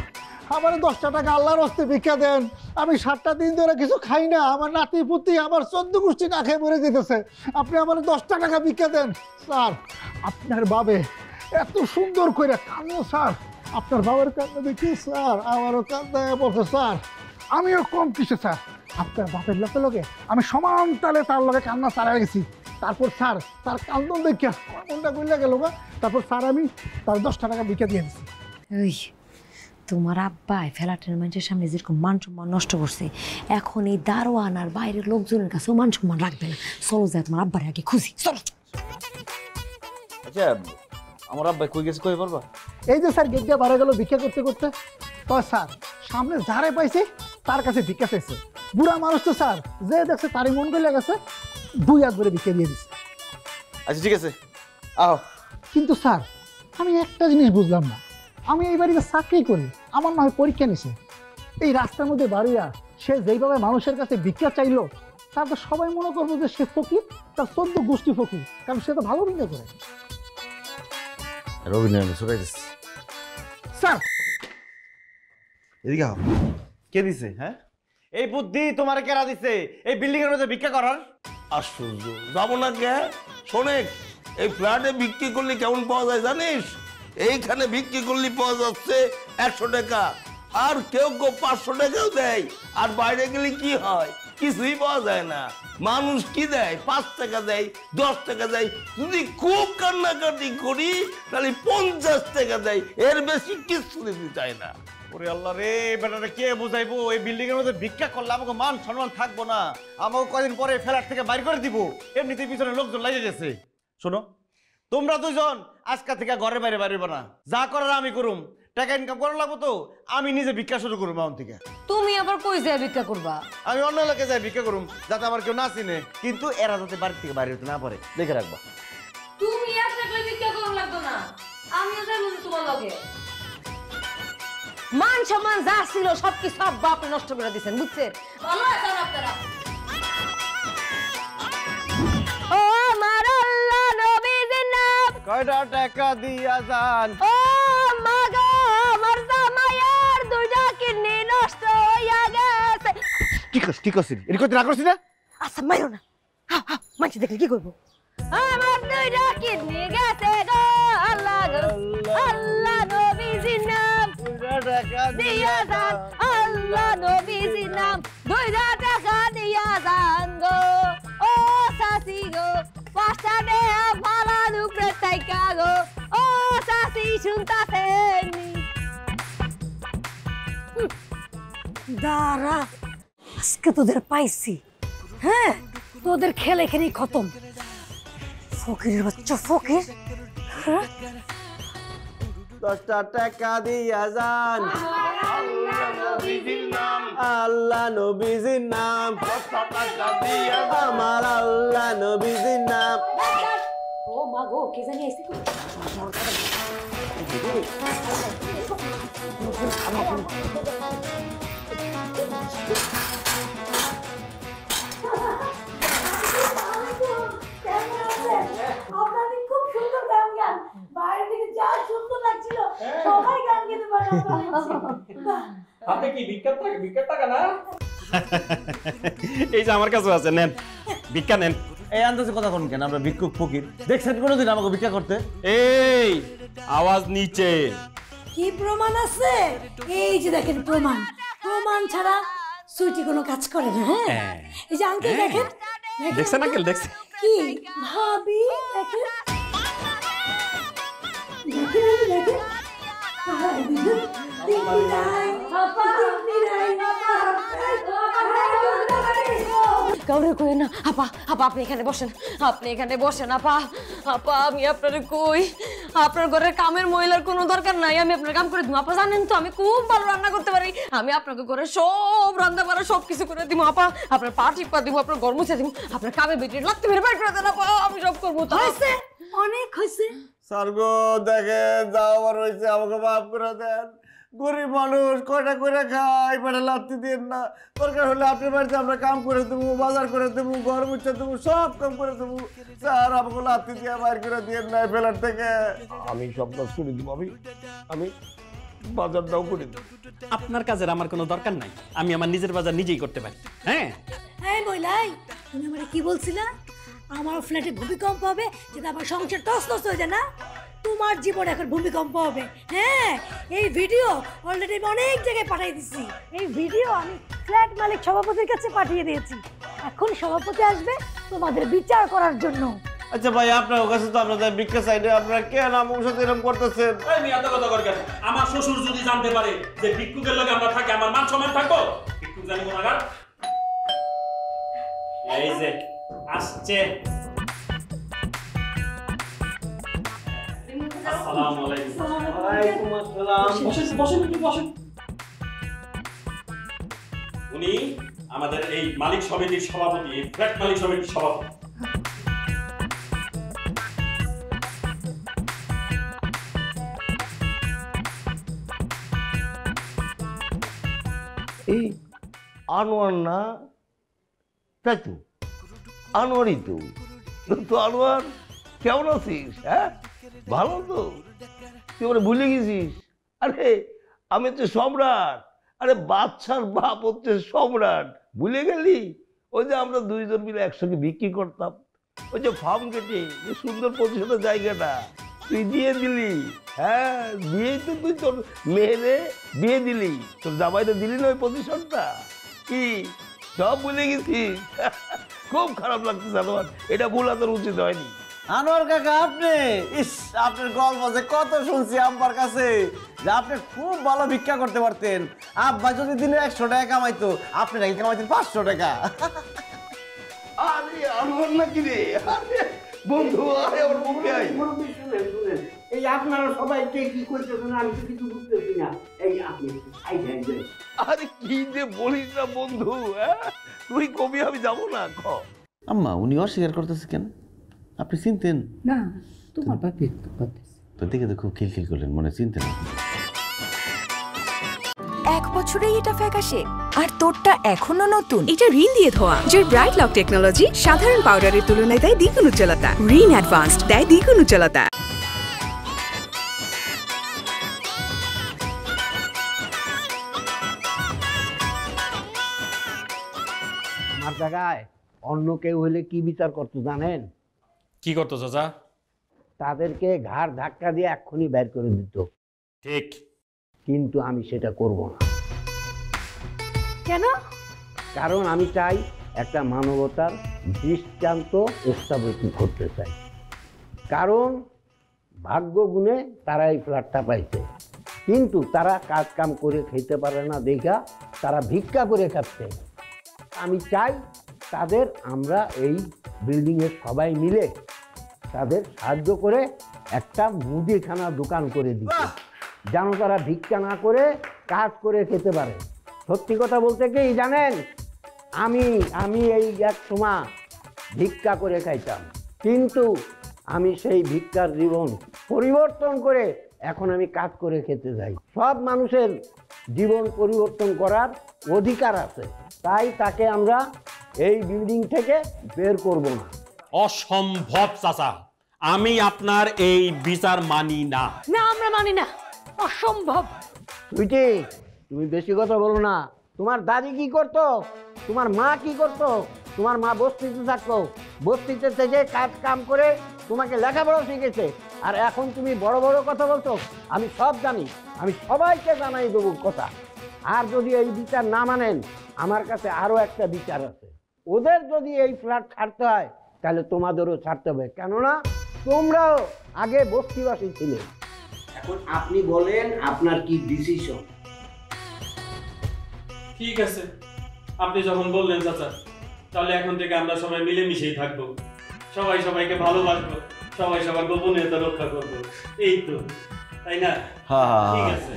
আমার 10টা টাকা আল্লাহর হস্তে ভিক্ষা দেন, আমি 7টা দিন ধরে কিছু খাই না, আমার নাতি পুতি আমার 14 গোষ্ঠী না খেয়ে মরে যেতেছে, আপনি আমার 10টা টাকা ভিক্ষা দেন। স্যার আপনার বাবে এত সুন্দর করে কান্না স্যার, আপনার বাবার কান্না দেখি স্যার আমারও কান্না পড়ছে স্যার। আমিও কম কিছু স্যার, আপনার বাপের লোকে লোকে আমি সমান তালে তার লগে কান্না চালিয়ে গেছি। তারপর স্যার তার কান্দন দেখিয়া মনটা গইলা গেল গা, তারপর স্যার আমি তার 10টা টাকা ভিক্ষা দিয়ে দিচ্ছি। ওই তোমার আব্বাই ফ্ল্যাটের মানুষের সামনে যেরকম মান সম্মান নষ্ট করছে, এখন এই দারোয়ান আর বাইরের লোকজনের কাছেও মান সম্মান রাখবে না। চলো যায় তোমার আব্বার আগে খুঁজি, চলো। আচ্ছা আমার আব্বাই কই গেছে কই বলবা? এই যে স্যার গেট দিয়ে বাড়া গেল ভিক্ষা করতে করতে, তো স্যার সামনে যারে পাইছে তার কাছে ভিক্ষা চাইছে। বুড়া মানুষ তো স্যার, যে দেখছে তারই মন গলে গেছে, 2 হাত ধরে ভিক্ষা দিয়ে দিচ্ছে। আচ্ছা ঠিক আছে আও। কিন্তু স্যার আমি একটা জিনিস বুঝলাম না, আমি এই বাড়িতে চাকরি করি, আমার না হয় পরীক্ষা নিছে, এই রাস্তার মধ্যে বাড়িয়া সে যেইভাবে মানুষের কাছে ভিক্ষা চাইলো, তার তো সবাই মনে করবো যে সে ফকির, তার 14 গোষ্ঠী ফকির, কারণ সে তো ভালো ভিক্ষা করে। রবীন্দ্র সরাই দিচ্ছে স্যার এদিকে আও। কে দিছে? হ্যাঁ এই বুদ্ধি তোমার কেরা দিছে এই বিল্ডিং এর মধ্যে ভিক্ষা করার? আশ্চর্য, যাবো না কে? শোনেক, এই ফ্ল্যাটে বিক্রি করলে কেমন পাওয়া যায় জানিস? এইখানে বিক্রি করলে পাওয়া যাচ্ছে 100 টাকা, আর কেউ কেউ 500 টাকাও দেয়, আর বাইরে গেলে কি হয়? কিছুই পাওয়া যায় না। মানুষ কি দেয়? 5 টাকা দেয়, 10 টাকা দেয়, যদি খুব কান্নাকাটি করি তাহলে 50 টাকা দেয়, এর বেশি কিছু দিতে চায় না। ওরে আল্লাহ রে, বেটারে কে বুঝাইবো? এই বিল্ডিং এর মধ্যে ভিক্ষা করলে আমাকে মান সম্মান থাকবো না, আমাকে কদিন পরে ফ্ল্যাট থেকে বাইর করে দিব। এমনিতেই পিছনে লোকজন লাগে গেছে। শোনো তোমরা দুজন আজকে থেকে ঘরের বাইরে বাইরে না, যা করার আমি করুম, টাকা ইনকাম করা লাগবো তো আমি নিজে ভিক্ষা শুরু করবো এখন থেকে। তুমি আবার কই যায় ভিক্ষা করবা? আমি অন্য এলাকায় যাই ভিক্ষা করুম, যাতে আমার কেউ না চিনে, কিন্তু এরা যাতে বাড়ি থেকে বাইরে হতে না পারে দেখে রাখবা। তুমি একলা ভিক্ষা করুন লাগতো না, আমিও যাইব তোমার লগে। মান সম্মান যা ছিল সবকিছু সব আপনি নষ্ট করে দিচ্ছেন, বুঝছেন? ভালো আছেন আপনারা? ও আমার আল্লাহ নবীজির নাম কয়টা টাকা দিয়া যান? ও মা গো, আমার জামাইয়ের দুইটা কিডনি নষ্ট হইয়া গেছে। ঠিক আছে এর কথা না করছিস না? আচ্ছা মাইরো না, মানছি দেখলে কি করবো? আমার দুইটা কিডনি গেছে গো, আল্লাহ গো, আল্লাহ নবীজির নাম দিয়া যান, আল্লাহ নবীজির নাম দুইটা টাকা দিয়া যান গো। ও চাচি গো, 5টা টাকা ফালান উপরে থাইকা গো। ও চাচি শুনতাছেন? দাঁড়া, আজকে তোদের পাইছি। হ্যাঁ, তোদের খেলে এখানেই খতম। ফকিরের বাচ্চা ফকির। হ্যাঁ, 10টা টাকা দিয়া যান। আল্লাহ নবীজির নাম, আমার আল্লাহ নবীজির নাম। ও মা গো, কে জানি আইছে? আপনাদের খুব সুন্দর গান গান, বাইরে থেকে যা সুন্দর লাগছিল সবাই গান গেতে পারে। হাতে কি ভিক্ষার টাকা না? এই যে আমার কাছে আছে, নেন ভিক্ষা নেন। এই আন্দাজে কথা কোন কেন? আমরা ভিক্ষুক ফকির দেখছেন কোনোদিন আমাকে ভিক্ষা করতে? এই আওয়াজ নিচে। কি প্রমাণ আছে? এই যে দেখেন প্রমাণ, প্রমাণ ছাড়া সুইটি কোনো কাজ করে না। হ্যাঁ, এই যে আঙ্কেল দেখেন, দেখছেন আঙ্কেল? দেখছেন কি ভাবি? দেখেন দেখেন দেখেন, কাউরে কই না। আপা আপা আপনি এখানে বসেন, আপনি এখানে বসেন। আপা আপা আমি আপনারে কই, আপনার ঘরের কামের মহিলার কোনো দরকার নাই, আমি আপনার কাম করে দিব। আপা জানেন তো আমি খুব ভালো রান্না করতে পারি, আমি আপনাকে ঘরে সব রান্না বাড়া সব কিছু করে দিব। আপা আপনার পা টিপা দিব, আপনার ঘর মুছে দিব, আপনার কামে বেটির লাগতে বের বাইর করে দেন। আপা আমি সব করবো। তো হয়েছে, অনেক হয়েছে। স্বর্গ দেখে যাও, আমার হয়েছে, আমাকে মাফ করে দেন। গরিব মানুষ কয়টা করে খাই, পেটে লাত্তি দিন না। দরকার হলে আপনার বাড়িতে আমরা কাম করে দেবো, বাজার করে দেবো, ঘর মুছে দেবো, সব কাম করে দেবো। স্যার আমাকে লাত্তি দিয়ে বাইর করে দিয়ে নাই ফেলার থেকে। আমি সব কাজ করে দিব, আমি বাজারটাও করে দেবো। আপনার কাজের আমার কোনো দরকার নাই, আমি আমার নিজের বাজার নিজেই করতে পারি। হ্যাঁ এই মহিলাই, তুমি আমারে কি বলছিলা? আমার ফ্ল্যাটে ভূমিকম্প হবে, যেটা আমার সংসার টস টস হয়ে যায় না? তোমার জীবনে এখন ভূমিকম্প হবে। হ্যাঁ, এই ভিডিও অলরেডি আমি অনেক জায়গায় পাঠিয়ে দিচ্ছি। এই ভিডিও আমি ফ্ল্যাট মালিক সভাপতির কাছে পাঠিয়ে দিয়েছি। এখন সভাপতি আসবে তোমাদের বিচার করার জন্য। আচ্ছা ভাই, আপনার কাছে তো আপনাদের ভিক্ষা চাইলে আপনারা কেন আমার সাথে এরকম করতেছেন? আমি এত কথা কর কেন? আমার শ্বশুর যদি জানতে পারে যে ভিক্ষুকের লগে আমরা থাকি, আমার মান সম্মান থাকবো? ভিক্ষুক জানি কোনাগার। এই যে আসছে। আসসালামু আলাইকুম। ওয়ালাইকুম আসসালাম। বসেন একটু বসেন। উনি আমাদের এই মালিক সমিতির সভাপতি, এই ফ্ল্যাট মালিক সমিতির সভাপতি। এই আনোয়ার না? তাই তো আনোয়ারই তো। তো আনোয়ার কেমন আছিস? হ্যাঁ ভালো তো? তুই ওরা ভুলে গেছিস? আরে আমি তো সম্রাট, আরে বাদশার বাপ হচ্ছে সম্রাট, ভুলে গেলি? ওই যে আমরা দুইজন মিলে একসঙ্গে বিক্রি করতাম, ওই যে ফার্ম গেটে যে সুন্দর পজিশনের জায়গাটা তুই দিয়ে দিলি। হ্যাঁ দিয়েই তো তুই তোর মেয়েরে বিয়ে দিলি, তোর জামাইতে দিলি না ওই পজিশনটা? কি সব ভুলে গেছিস? খুব খারাপ লাগতেছে আনোয়ার, এটা ভুলা তোর উচিত হয়নি। আনোয়ার কাকা, আপনি ইস আপনার গল্প যে কত শুনছি আব্বার কাছে, যে আপনি খুব ভালো ভিক্ষা করতে পারতেন। আব্বা যদি দিনে 100 টাকা কামাইতো, আপনি নাকি কামাইতেন 500 টাকা। আরে আনোয়ার নাকি রে? আরে বন্ধু, আরে ওর মুখে আয়। এই আপনারা সবাই কে কি করতেছেন আমি তো কিছু বুঝতেছি না। এই আপনি আরে কি যে বলিস না বন্ধু, হ্যাঁ তুই কবি, আমি যাবো না। আম্মা উনি অস্বীকার করতেছে কেন? আপনি চিনতেন না? তোমার বাপি তো দেখে তো খুব খিলখিল করলেন, মনে চিনতেন। 1 বছরেই এটা ফ্যাকাশে আর তোরটা এখনো নতুন। এটা রিন দিয়ে ধোয়া, যার ব্রাইট লক টেকনোলজি সাধারণ পাউডারের তুলনায় দেয় দ্বিগুণ উজ্জ্বলতা। রিন অ্যাডভান্সড দেয় দ্বিগুণ উজ্জ্বলতা। আমার জায়গায় অন্য কেউ হলে কি বিচার করতো জানেন? কি করতো চাচা? তাদেরকে ঘাড় ধাক্কা দিয়ে এক্ষুনি বের করে দিত। ঠিক। কিন্তু আমি সেটা করব না। কেন? কারণ আমি চাই একটা মানবতার দৃষ্টান্ত স্থাপন করতে চাই। কারণ ভাগ্য গুণে তারা এই ফ্ল্যাটটা পাইছে, কিন্তু তারা কাজ কাম করে খেতে পারে না দেখা তারা ভিক্ষা করে খাচ্ছে। আমি চাই তাদের আমরা এই বিল্ডিংয়ের সবাই মিলে তাদের সাহায্য করে একটা মুদিখানা দোকান করে দিতে, যেন তারা ভিক্ষা না করে কাজ করে খেতে পারে। সত্যি কথা বলতে কি জানেন, আমি এই এক সময় ভিক্ষা করে খাইতাম, কিন্তু আমি সেই ভিক্ষার জীবন পরিবর্তন করে এখন আমি কাজ করে খেতে যাই। সব মানুষের জীবন পরিবর্তন করার অধিকার আছে, তাই তাকে আমরা এই বিল্ডিং থেকে বের করব না। অসম্ভব চাচা, আমি আপনার এই বিচার মানি না। না, আমরা মানি না, অসম্ভব। সুইটি, তুমি বেশি কথা বলো না। তোমার দাদি কি করতো, তোমার মা কি করতো? তোমার মা বস্তিতে থাকতো, বস্তিতে থেকে কাজ কাম করে তোমাকে লেখাপড়া শিখেছে, আর এখন তুমি বড় বড় কথা বলছো। আমি সব জানি, আমি সবাইকে জানাই দেবো কথা। আর যদি এই বিচার না মানেন, আমার কাছে আরও একটা বিচার আছে। ওদের যদি এই ফ্ল্যাট ছাড়তে হয় তাহলে তোমাদেরও ছাড়তে হবে, কেননা তোমরাও আগে বস্তিবাসী ছিলে। এখন আপনি বলেন আপনার কি ডিসিশন? ঠিক আছে, আপনি যখন বললেন চাচা, তাহলে এখন থেকে আমরা সবাই মিলেমিশেই থাকবো, সবাই সবাইকে ভালোবাসবো, সবাই সবার গোপনীয়তা রক্ষা করবো, এই তো, তাই না? ঠিক আছে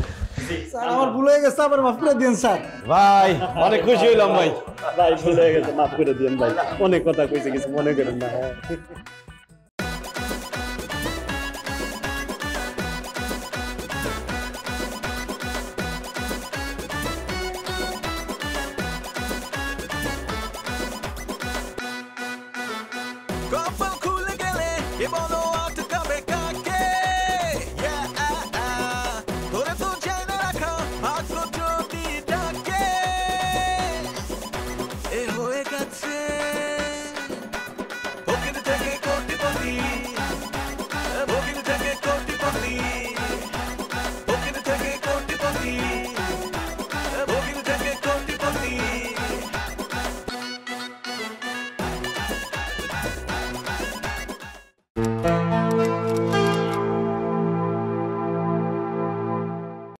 স্যার, আমার ভুল হয়ে গেছে, আবার মাফ করে দিন স্যার। ভাই অনেক খুশি হইলাম ভাই। ভাই ভুল হয়ে গেছে, মাফ করে দিন ভাই, অনেক কথা কইছে, কিছু মনে করেন না। কপাল খুলে গেলে এ বলো আটকাবে কাকে? তোরে তো জেনে রাখা ভাগ্য যদি ডাকে, এ হয়ে গেছে ভোগিন থেকে কোটিপতি, ভোগিন থেকে কোটিপতি, ভোগিন থেকে কোটিপতি, ভোগিন থেকে কোটিপতি।